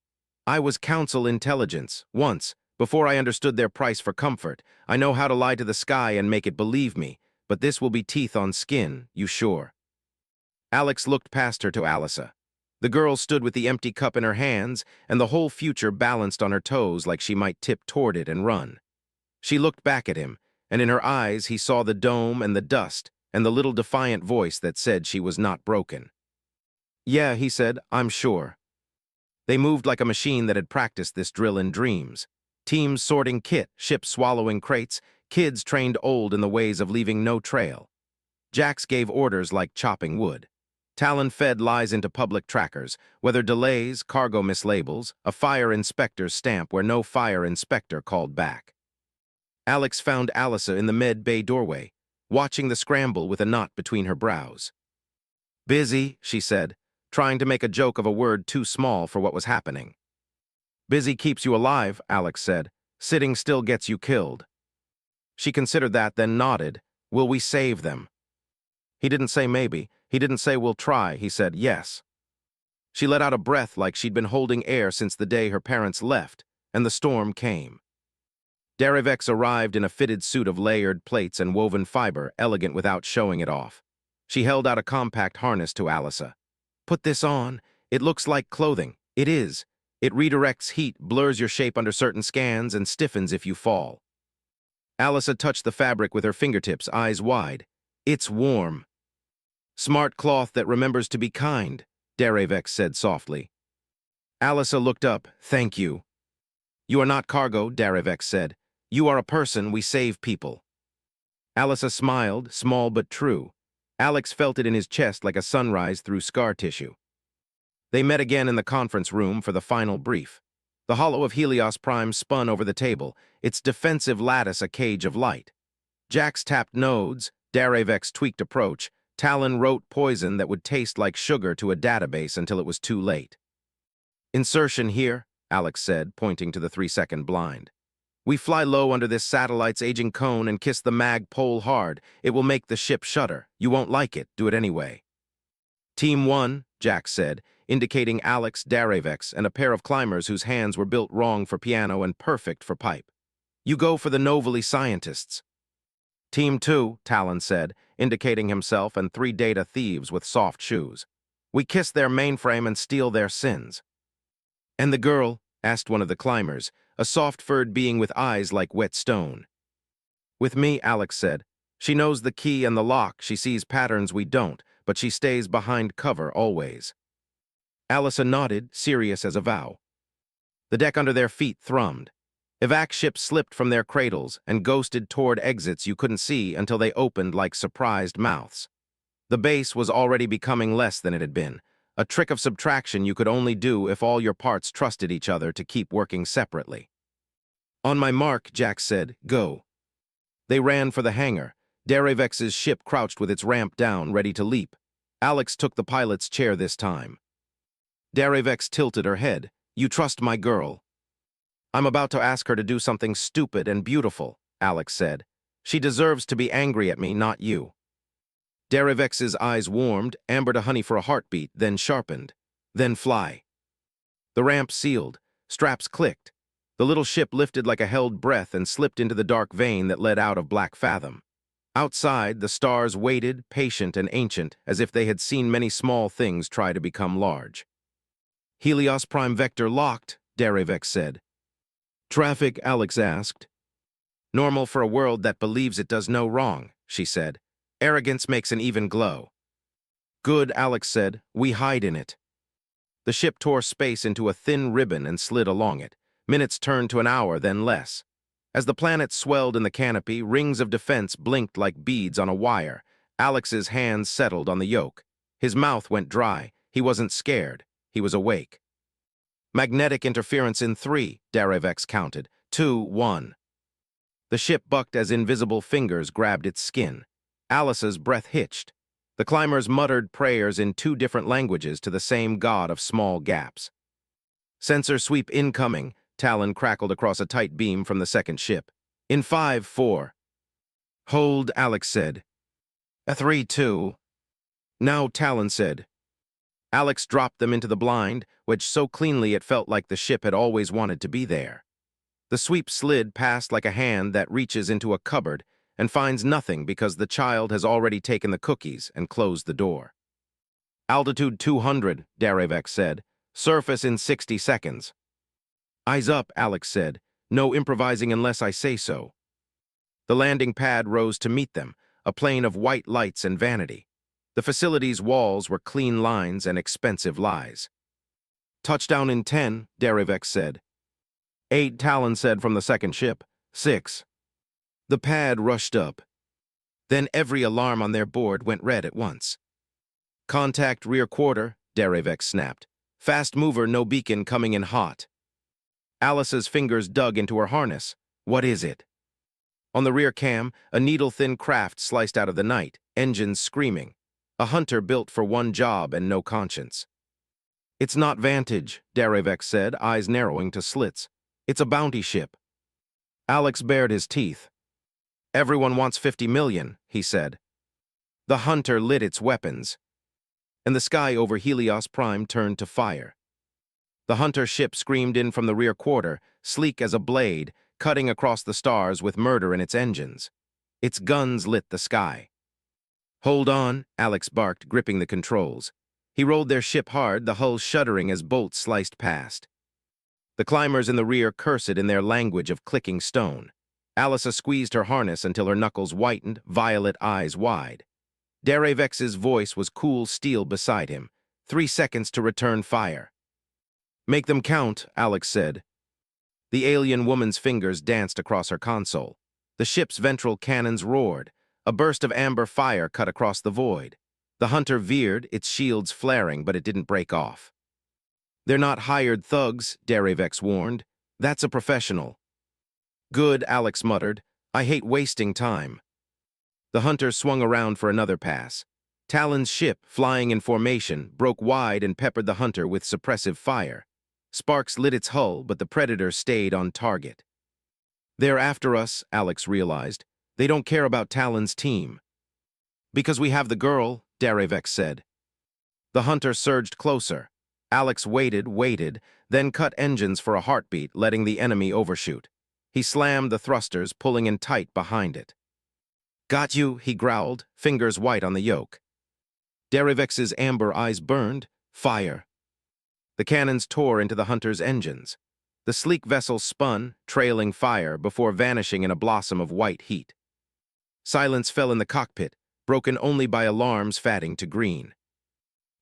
Speaker 1: I was council intelligence, once, before I understood their price for comfort. I know how to lie to the sky and make it believe me, but this will be teeth on skin, you sure? Alex looked past her to Alyssa. The girl stood with the empty cup in her hands, and the whole future balanced on her toes like she might tip toward it and run. She looked back at him, and in her eyes he saw the dome and the dust, and the little defiant voice that said she was not broken. Yeah, he said, I'm sure. They moved like a machine that had practiced this drill in dreams. Teams sorting kit, ships swallowing crates, kids trained old in the ways of leaving no trail. Jax gave orders like chopping wood. Talon fed lies into public trackers, whether delays, cargo mislabels, a fire inspector's stamp where no fire inspector called back. Alex found Alyssa in the med bay doorway, watching the scramble with a knot between her brows. Busy, she said, trying to make a joke of a word too small for what was happening. Busy keeps you alive, Alex said. Sitting still gets you killed. She considered that, then nodded. Will we save them? He didn't say maybe. He didn't say we'll try. He said yes. She let out a breath like she'd been holding air since the day her parents left, and the storm came. Derivex arrived in a fitted suit of layered plates and woven fiber, elegant without showing it off. She held out a compact harness to Alyssa. Put this on. It looks like clothing. It is. It redirects heat, blurs your shape under certain scans, and stiffens if you fall. Alyssa touched the fabric with her fingertips, eyes wide. It's warm. Smart cloth that remembers to be kind, Derivex said softly. Alyssa looked up. Thank you. You are not cargo, Derivex said. You are a person. We save people. Alyssa smiled, small but true. Alex felt it in his chest like a sunrise through scar tissue. They met again in the conference room for the final brief. The hollow of Helios Prime spun over the table, its defensive lattice a cage of light. Jax tapped nodes, Derivex tweaked approach, Talon wrote poison that would taste like sugar to a database until it was too late. Insertion here, Alex said, pointing to the 3-second blind. We fly low under this satellite's aging cone and kiss the mag pole hard. It will make the ship shudder. You won't like it. Do it anyway. Team 1, Jax said, indicating Alex, Derivex, and a pair of climbers whose hands were built wrong for piano and perfect for pipe. You go for the Novely scientists. Team 2, Talon said, indicating himself and 3 data thieves with soft shoes. We kiss their mainframe and steal their sins. And the girl? Asked one of the climbers, a soft-furred being with eyes like wet stone. With me, Alex said. She knows the key and the lock. She sees patterns we don't, but she stays behind cover always. Alyssa nodded, serious as a vow. The deck under their feet thrummed. Evac ships slipped from their cradles and ghosted toward exits you couldn't see until they opened like surprised mouths. The base was already becoming less than it had been, a trick of subtraction you could only do if all your parts trusted each other to keep working separately. On my mark, Jax said, go. They ran for the hangar. Derivex's ship crouched with its ramp down, ready to leap. Alex took the pilot's chair this time. Derivex tilted her head. You trust my girl. I'm about to ask her to do something stupid and beautiful, Alex said. She deserves to be angry at me, not you. Derivex's eyes warmed, ambered a honey for a heartbeat, then sharpened. Then fly. The ramp sealed. Straps clicked. The little ship lifted like a held breath and slipped into the dark vein that led out of Black Fathom. Outside, the stars waited, patient and ancient, as if they had seen many small things try to become large. Helios Prime Vector locked, Derivex said. Traffic, Alex asked. Normal for a world that believes it does no wrong, she said. Arrogance makes an even glow. Good, Alex said. We hide in it. The ship tore space into a thin ribbon and slid along it. Minutes turned to an hour, then less. As the planet swelled in the canopy, rings of defense blinked like beads on a wire. Alex's hands settled on the yoke. His mouth went dry. He wasn't scared. He was awake. Magnetic interference in 3, Derivex counted. 2, 1. The ship bucked as invisible fingers grabbed its skin. Alice's breath hitched. The climbers muttered prayers in 2 different languages to the same god of small gaps. Sensor sweep incoming, Talon crackled across a tight beam from the second ship. In 5, 4. Hold, Alex said. A 3, 2. Now, Talon said. Alex dropped them into the blind, wedged so cleanly it felt like the ship had always wanted to be there. The sweep slid past like a hand that reaches into a cupboard and finds nothing because the child has already taken the cookies and closed the door. Altitude 200, Derivex said. Surface in 60 seconds. Eyes up, Alex said. No improvising unless I say so. The landing pad rose to meet them, a plane of white lights and vanity. The facility's walls were clean lines and expensive lies. Touchdown in 10, Derivex said. 8, Talon said from the second ship. 6. The pad rushed up. Then every alarm on their board went red at once. Contact rear quarter, Derivex snapped. Fast mover, no beacon, coming in hot. Alice's fingers dug into her harness. What is it? On the rear cam, a needle-thin craft sliced out of the night, engines screaming. A hunter built for one job and no conscience. It's not Vantage, Derivex said, eyes narrowing to slits. It's a bounty ship. Alex bared his teeth. Everyone wants 50 million, he said. The hunter lit its weapons, and the sky over Helios Prime turned to fire. The hunter ship screamed in from the rear quarter, sleek as a blade, cutting across the stars with murder in its engines. Its guns lit the sky. "Hold on," Alex barked, gripping the controls. He rolled their ship hard, the hull shuddering as bolts sliced past. The climbers in the rear cursed in their language of clicking stone. Alyssa squeezed her harness until her knuckles whitened, violet eyes wide. Darevex's voice was cool steel beside him. 3 seconds to return fire. "Make them count," Alex said. The alien woman's fingers danced across her console. The ship's ventral cannons roared. A burst of amber fire cut across the void. The hunter veered, its shields flaring, but it didn't break off. "They're not hired thugs," Darevex warned. "That's a professional." "Good," Alex muttered. "I hate wasting time." The hunter swung around for another pass. Talon's ship, flying in formation, broke wide and peppered the hunter with suppressive fire. Sparks lit its hull, but the predator stayed on target. "They're after us," Alex realized. "They don't care about Talon's team." "Because we have the girl," Darevex said. The hunter surged closer. Alex waited, then cut engines for a heartbeat, letting the enemy overshoot. He slammed the thrusters, pulling in tight behind it. "Got you," he growled, fingers white on the yoke. Darevex's amber eyes burned. "Fire." The cannons tore into the hunter's engines. The sleek vessel spun, trailing fire, before vanishing in a blossom of white heat. Silence fell in the cockpit, broken only by alarms fading to green.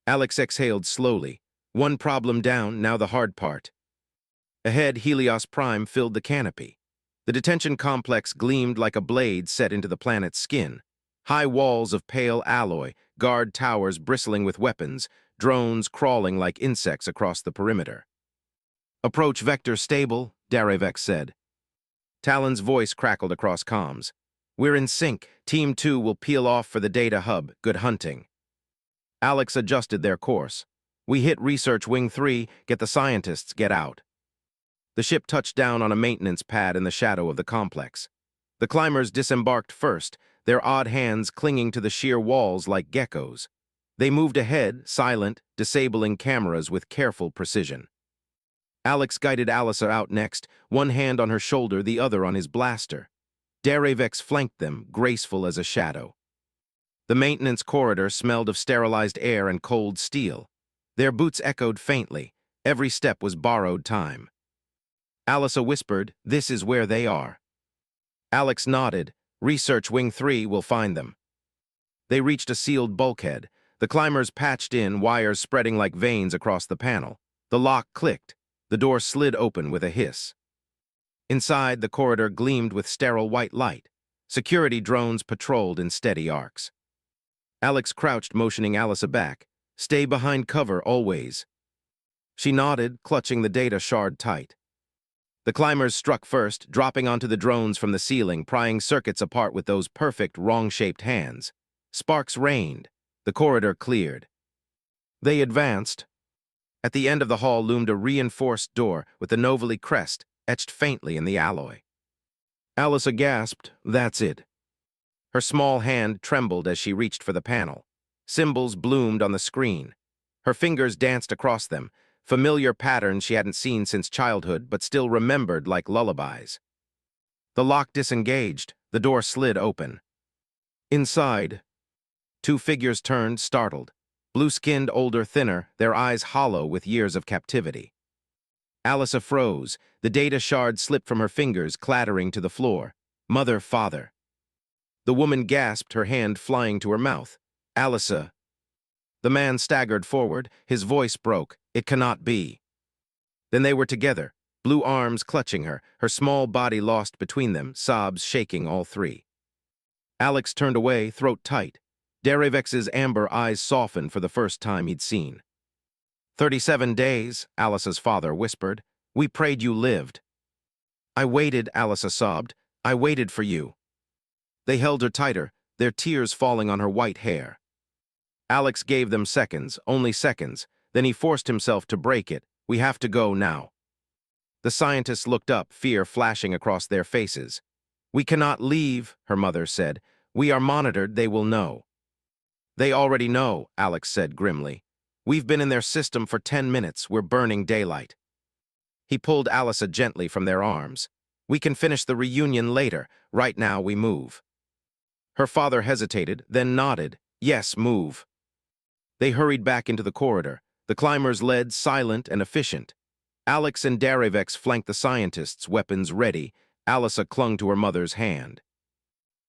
Speaker 1: Alex exhaled slowly. One problem down, now the hard part. Ahead, Helios Prime filled the canopy. The detention complex gleamed like a blade set into the planet's skin. High walls of pale alloy, guard towers bristling with weapons, drones crawling like insects across the perimeter. "Approach vector stable," Darevex said. Talon's voice crackled across comms. "We're in sync. Team 2 will peel off for the data hub. Good hunting." Alex adjusted their course. "We hit Research Wing 3. Get the scientists. Get out." The ship touched down on a maintenance pad in the shadow of the complex. The climbers disembarked first, their odd hands clinging to the sheer walls like geckos. They moved ahead, silent, disabling cameras with careful precision. Alex guided Alyssa out next, one hand on her shoulder, the other on his blaster. Darevex flanked them, graceful as a shadow. The maintenance corridor smelled of sterilized air and cold steel. Their boots echoed faintly. Every step was borrowed time. Alyssa whispered, "This is where they are." Alex nodded. "Research Wing 3 will find them." They reached a sealed bulkhead. The climbers patched in, wires spreading like veins across the panel. The lock clicked. The door slid open with a hiss. Inside, the corridor gleamed with sterile white light. Security drones patrolled in steady arcs. Alex crouched, motioning Alyssa back. "Stay behind cover, always." She nodded, clutching the data shard tight. The climbers struck first, dropping onto the drones from the ceiling, prying circuits apart with those perfect, wrong-shaped hands. Sparks rained. The corridor cleared. They advanced. At the end of the hall loomed a reinforced door with the Novali crest etched faintly in the alloy. Alyssa gasped, "That's it." Her small hand trembled as she reached for the panel. Symbols bloomed on the screen. Her fingers danced across them, familiar patterns she hadn't seen since childhood but still remembered like lullabies. The lock disengaged. The door slid open. Inside, 2 figures turned, startled. Blue-skinned, older, thinner, their eyes hollow with years of captivity. Alyssa froze. The data shard slipped from her fingers, clattering to the floor. "Mother, father." The woman gasped, her hand flying to her mouth. "Alyssa." The man staggered forward. His voice broke. "It cannot be." Then they were together, blue arms clutching her, her small body lost between them, sobs shaking all three. Alex turned away, throat tight. Darevex's amber eyes softened for the first time he'd seen. 37 days, Alysa's father whispered. "We prayed you lived." "I waited," Alyssa sobbed. "I waited for you." They held her tighter, their tears falling on her white hair. Alex gave them seconds, only seconds. Then he forced himself to break it. "We have to go now." The scientists looked up, fear flashing across their faces. "We cannot leave," her mother said. "We are monitored, they will know." They already know, Alex said grimly. We've been in their system for 10 minutes. We're burning daylight. He pulled Alyssa gently from their arms. We can finish the reunion later. Right now, we move. Her father hesitated, then nodded. Yes, move. They hurried back into the corridor. The climbers led, silent and efficient. Alex and Darevex flanked the scientists, weapons ready. Alyssa clung to her mother's hand.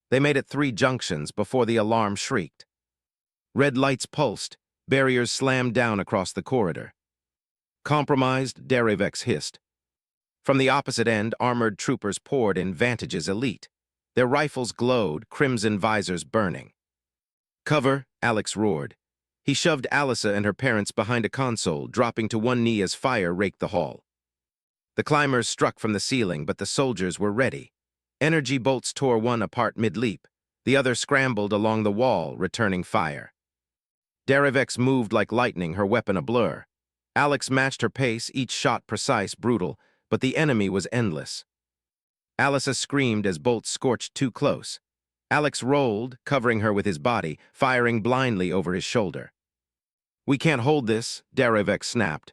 Speaker 1: They made it 3 junctions before the alarm shrieked. Red lights pulsed. Barriers slammed down across the corridor. Compromised, Darevex hissed. From the opposite end, armored troopers poured in, Vantage's elite. Their rifles glowed, crimson visors burning. Cover, Alex roared. He shoved Alyssa and her parents behind a console, dropping to one knee as fire raked the hall. The climbers struck from the ceiling, but the soldiers were ready. Energy bolts tore one apart mid-leap. The other scrambled along the wall, returning fire. Darevex moved like lightning, her weapon a blur. Alex matched her pace, each shot precise, brutal, but the enemy was endless. Alyssa screamed as bolts scorched too close. Alex rolled, covering her with his body, firing blindly over his shoulder. We can't hold this, Darevex snapped.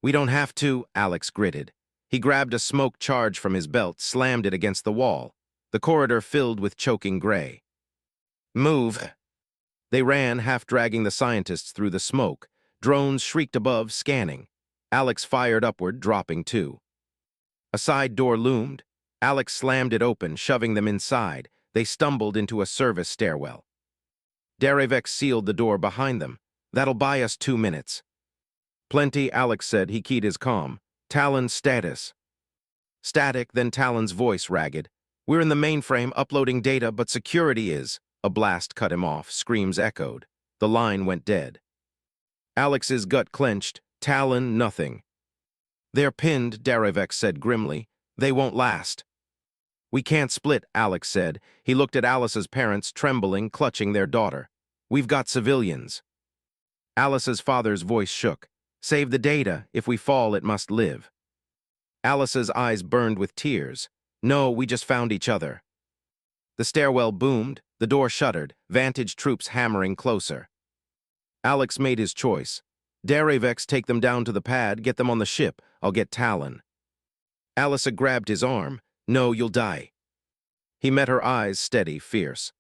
Speaker 1: We don't have to, Alex gritted. He grabbed a smoke charge from his belt, slammed it against the wall. The corridor filled with choking gray. Move! They ran, half-dragging the scientists through the smoke. Drones shrieked above, scanning. Alex fired upward, dropping 2. A side door loomed. Alex slammed it open, shoving them inside. They stumbled into a service stairwell. Darevex sealed the door behind them. That'll buy us 2 minutes. Plenty, Alex said. He keyed his comm. Talon status. Static, then Talon's voice ragged. We're in the mainframe uploading data, but security is. A blast cut him off. Screams echoed. The line went dead. Alex's gut clenched. Talon, nothing. They're pinned, Darevex said grimly. They won't last. We can't split, Alex said. He looked at Alice's parents, trembling, clutching their daughter. We've got civilians. Alice's father's voice shook. Save the data. If we fall, it must live. Alice's eyes burned with tears. No, we just found each other. The stairwell boomed. The door shuddered. Vantage troops hammering closer. Alex made his choice. Darevex, take them down to the pad. Get them on the ship. I'll get Talon. Alyssa grabbed his arm. No, you'll die. He met her eyes, steady, fierce.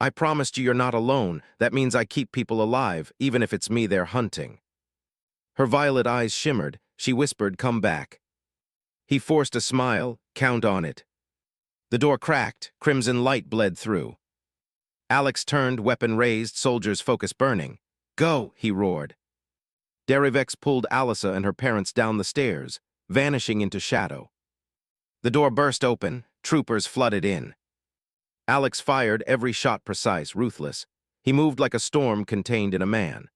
Speaker 1: I promised you you're not alone. That means I keep people alive, even if it's me they're hunting. Her violet eyes shimmered. She whispered, come back. He forced a smile. Count on it. The door cracked. Crimson light bled through. Alex turned, weapon raised, soldiers' focus burning. Go, he roared. Darevex pulled Alyssa and her parents down the stairs, vanishing into shadow. The door burst open. Troopers flooded in. Alex fired, every shot precise, ruthless. He moved like a storm contained in a man.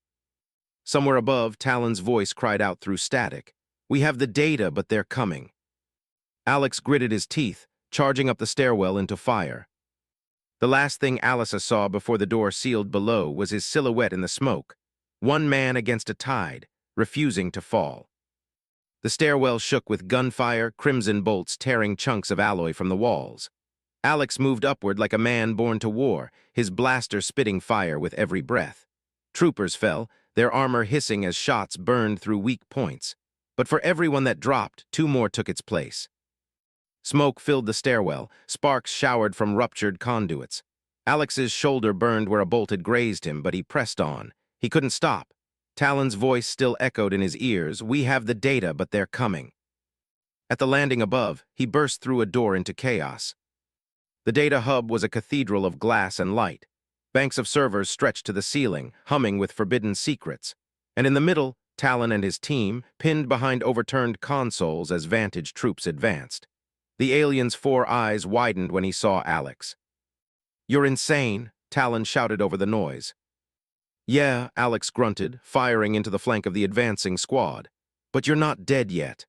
Speaker 1: Somewhere above, Talon's voice cried out through static. We have the data, but they're coming. Alex gritted his teeth, charging up the stairwell into fire. The last thing Alyssa saw before the door sealed below was his silhouette in the smoke. One man against a tide, refusing to fall. The stairwell shook with gunfire, crimson bolts tearing chunks of alloy from the walls. Alex moved upward like a man born to war, his blaster spitting fire with every breath. Troopers fell, their armor hissing as shots burned through weak points. But for everyone that dropped, 2 more took its place. Smoke filled the stairwell, sparks showered from ruptured conduits. Alex's shoulder burned where a bolt had grazed him, but he pressed on. He couldn't stop. Talon's voice still echoed in his ears. We have the data, but they're coming. At the landing above, he burst through a door into chaos. The data hub was a cathedral of glass and light. Banks of servers stretched to the ceiling, humming with forbidden secrets. And in the middle, Talon and his team, pinned behind overturned consoles as Vantage troops advanced. The alien's 4 eyes widened when he saw Alex. You're insane, Talon shouted over the noise. Yeah, Alex grunted, firing into the flank of the advancing squad. But you're not dead yet.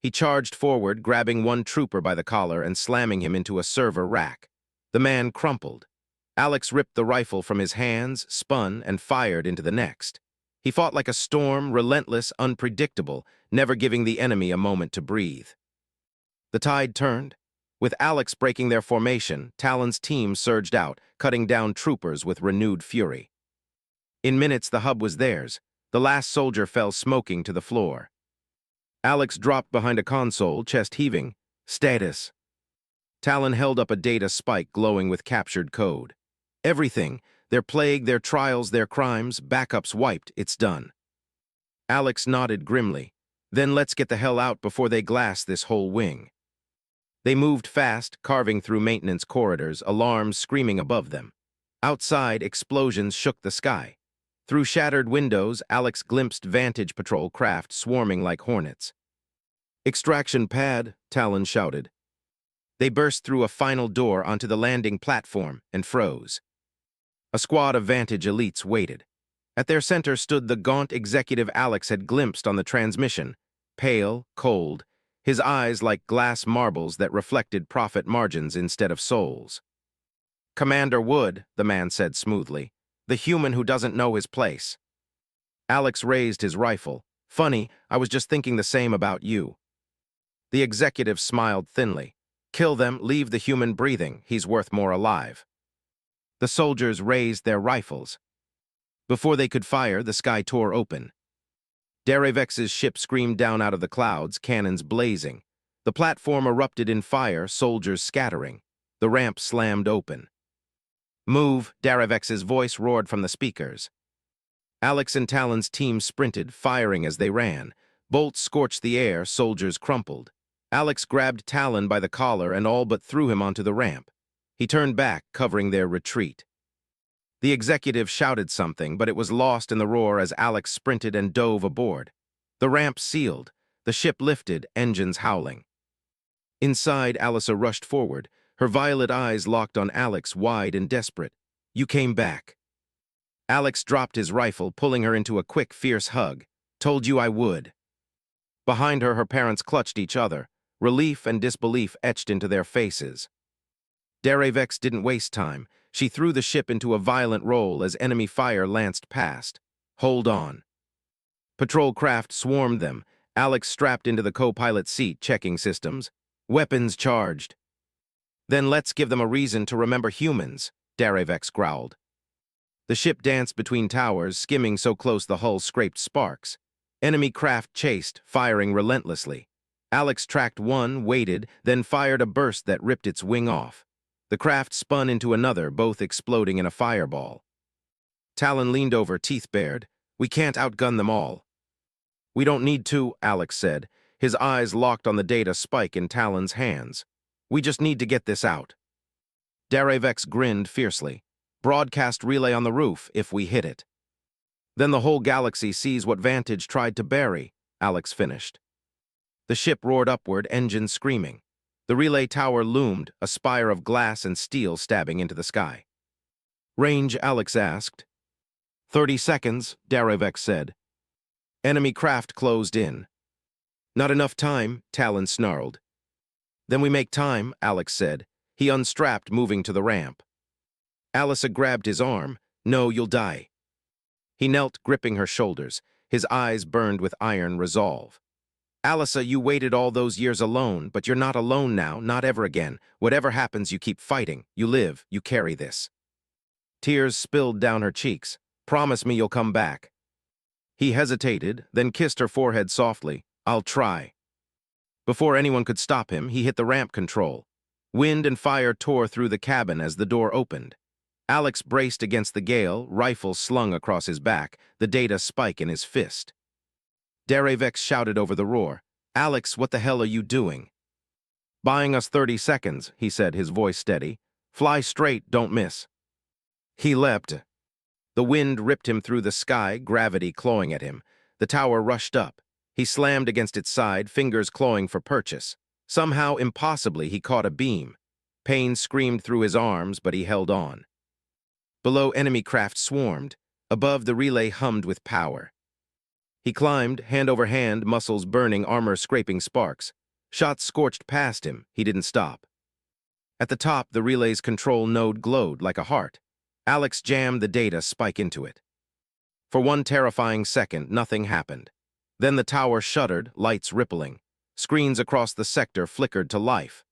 Speaker 1: He charged forward, grabbing one trooper by the collar and slamming him into a server rack. The man crumpled. Alex ripped the rifle from his hands, spun, and fired into the next. He fought like a storm, relentless, unpredictable, never giving the enemy a moment to breathe. The tide turned. With Alex breaking their formation, Talon's team surged out, cutting down troopers with renewed fury. In minutes, the hub was theirs. The last soldier fell smoking to the floor. Alex dropped behind a console, chest heaving. Status. Talon held up a data spike glowing with captured code. Everything. Their plague, their trials, their crimes, backups wiped. It's done. Alex nodded grimly. Then let's get the hell out before they glass this whole wing. They moved fast, carving through maintenance corridors, alarms screaming above them. Outside, explosions shook the sky. Through shattered windows, Alex glimpsed Vantage Patrol craft swarming like hornets. Extraction pad, Talon shouted. They burst through a final door onto the landing platform and froze. A squad of Vantage elites waited. At their center stood the gaunt executive Alex had glimpsed on the transmission, pale, cold, his eyes like glass marbles that reflected profit margins instead of souls. Commander Wood, the man said smoothly, the human who doesn't know his place. Alex raised his rifle. Funny, I was just thinking the same about you. The executive smiled thinly. Kill them, leave the human breathing, he's worth more alive. The soldiers raised their rifles. Before they could fire, the sky tore open. Darevex's ship screamed down out of the clouds, cannons blazing. The platform erupted in fire, soldiers scattering. The ramp slammed open. Move, Darevex's voice roared from the speakers. Alex and Talon's team sprinted, firing as they ran. Bolts scorched the air, soldiers crumpled. Alex grabbed Talon by the collar and all but threw him onto the ramp. He turned back, covering their retreat. The executive shouted something, but it was lost in the roar as Alex sprinted and dove aboard. The ramp sealed. The ship lifted, engines howling. Inside, Alyssa rushed forward, her violet eyes locked on Alex, wide and desperate. You came back. Alex dropped his rifle, pulling her into a quick, fierce hug. Told you I would. Behind her, her parents clutched each other. Relief and disbelief etched into their faces. Darevex didn't waste time. She threw the ship into a violent roll as enemy fire lanced past. Hold on. Patrol craft swarmed them. Alex strapped into the co-pilot seat, checking systems. Weapons charged. Then let's give them a reason to remember humans, Darevex growled. The ship danced between towers, skimming so close the hull scraped sparks. Enemy craft chased, firing relentlessly. Alex tracked one, waited, then fired a burst that ripped its wing off. The craft spun into another, both exploding in a fireball. Talon leaned over, teeth bared. We can't outgun them all. We don't need to, Alex said, his eyes locked on the data spike in Talon's hands. We just need to get this out. Darevex grinned fiercely. Broadcast relay on the roof, if we hit it. Then the whole galaxy sees what Vantage tried to bury, Alex finished. The ship roared upward, engines screaming. The relay tower loomed, a spire of glass and steel stabbing into the sky. Range, Alex asked. 30 seconds, Darevex said. Enemy craft closed in. Not enough time, Talon snarled. Then we make time, Alex said. He unstrapped, moving to the ramp. Alyssa grabbed his arm. No, you'll die. He knelt, gripping her shoulders. His eyes burned with iron resolve. Alyssa, you waited all those years alone, but you're not alone now, not ever again. Whatever happens, you keep fighting. You live, you carry this. Tears spilled down her cheeks. Promise me you'll come back. He hesitated, then kissed her forehead softly. I'll try. Before anyone could stop him, he hit the ramp control. Wind and fire tore through the cabin as the door opened. Alex braced against the gale, rifle slung across his back, the data spike in his fist. Darevex shouted over the roar. Alex, what the hell are you doing? Buying us 30 seconds, he said, his voice steady. Fly straight, don't miss. He leapt. The wind ripped him through the sky, gravity clawing at him. The tower rushed up. He slammed against its side, fingers clawing for purchase. Somehow, impossibly, he caught a beam. Pain screamed through his arms, but he held on. Below, enemy craft swarmed. Above, the relay hummed with power. He climbed, hand over hand, muscles burning, armor scraping sparks. Shots scorched past him. He didn't stop. At the top, the relay's control node glowed like a heart. Alex jammed the data spike into it. For one terrifying second, nothing happened. Then the tower shuddered, lights rippling. Screens across the sector flickered to life.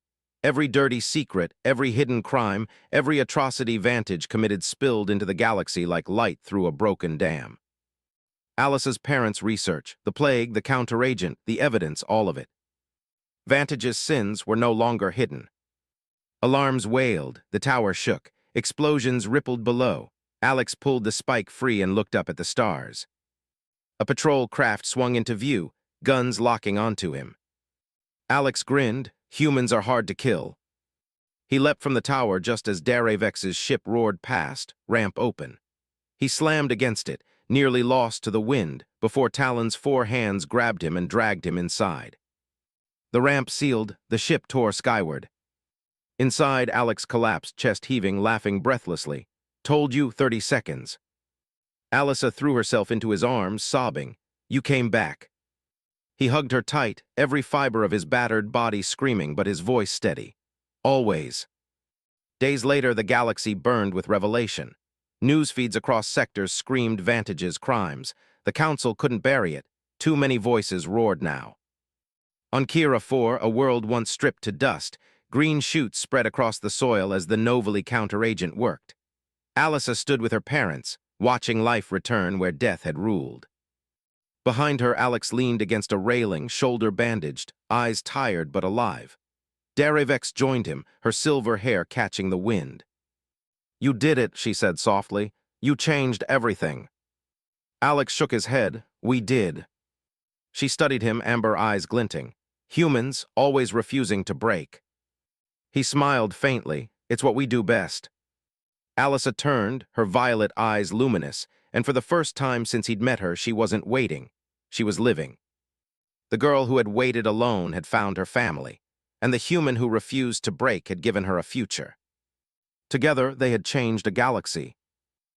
Speaker 1: Every dirty secret, every hidden crime, every atrocity Vantage committed spilled into the galaxy like light through a broken dam. Alice's parents' research, the plague, the counteragent, the evidence, all of it. Vantage's sins were no longer hidden. Alarms wailed, the tower shook, explosions rippled below. Alex pulled the spike free and looked up at the stars. A patrol craft swung into view, guns locking onto him. Alex grinned. Humans are hard to kill. He leapt from the tower just as Darevex's ship roared past, ramp open. He slammed against it, nearly lost to the wind, before Talon's 4 hands grabbed him and dragged him inside. The ramp sealed, the ship tore skyward. Inside, Alex collapsed, chest heaving, laughing breathlessly. Told you, 30 seconds. Alyssa threw herself into his arms, sobbing. You came back. He hugged her tight, every fiber of his battered body screaming, but his voice steady. Always. Days later, the galaxy burned with revelation. News feeds across sectors screamed Vantage's crimes. The Council couldn't bury it. Too many voices roared now. On Kira 4, a world once stripped to dust, green shoots spread across the soil as the Novally counteragent worked. Alyssa stood with her parents, watching life return where death had ruled. Behind her, Alex leaned against a railing, shoulder bandaged, eyes tired but alive. Darevex joined him, her silver hair catching the wind. You did it, she said softly. You changed everything. Alex shook his head. We did. She studied him, amber eyes glinting. Humans, always refusing to break. He smiled faintly. It's what we do best. Alyssa turned, her violet eyes luminous, and for the first time since he'd met her, she wasn't waiting. She was living. The girl who had waited alone had found her family, and the human who refused to break had given her a future. Together, they had changed a galaxy,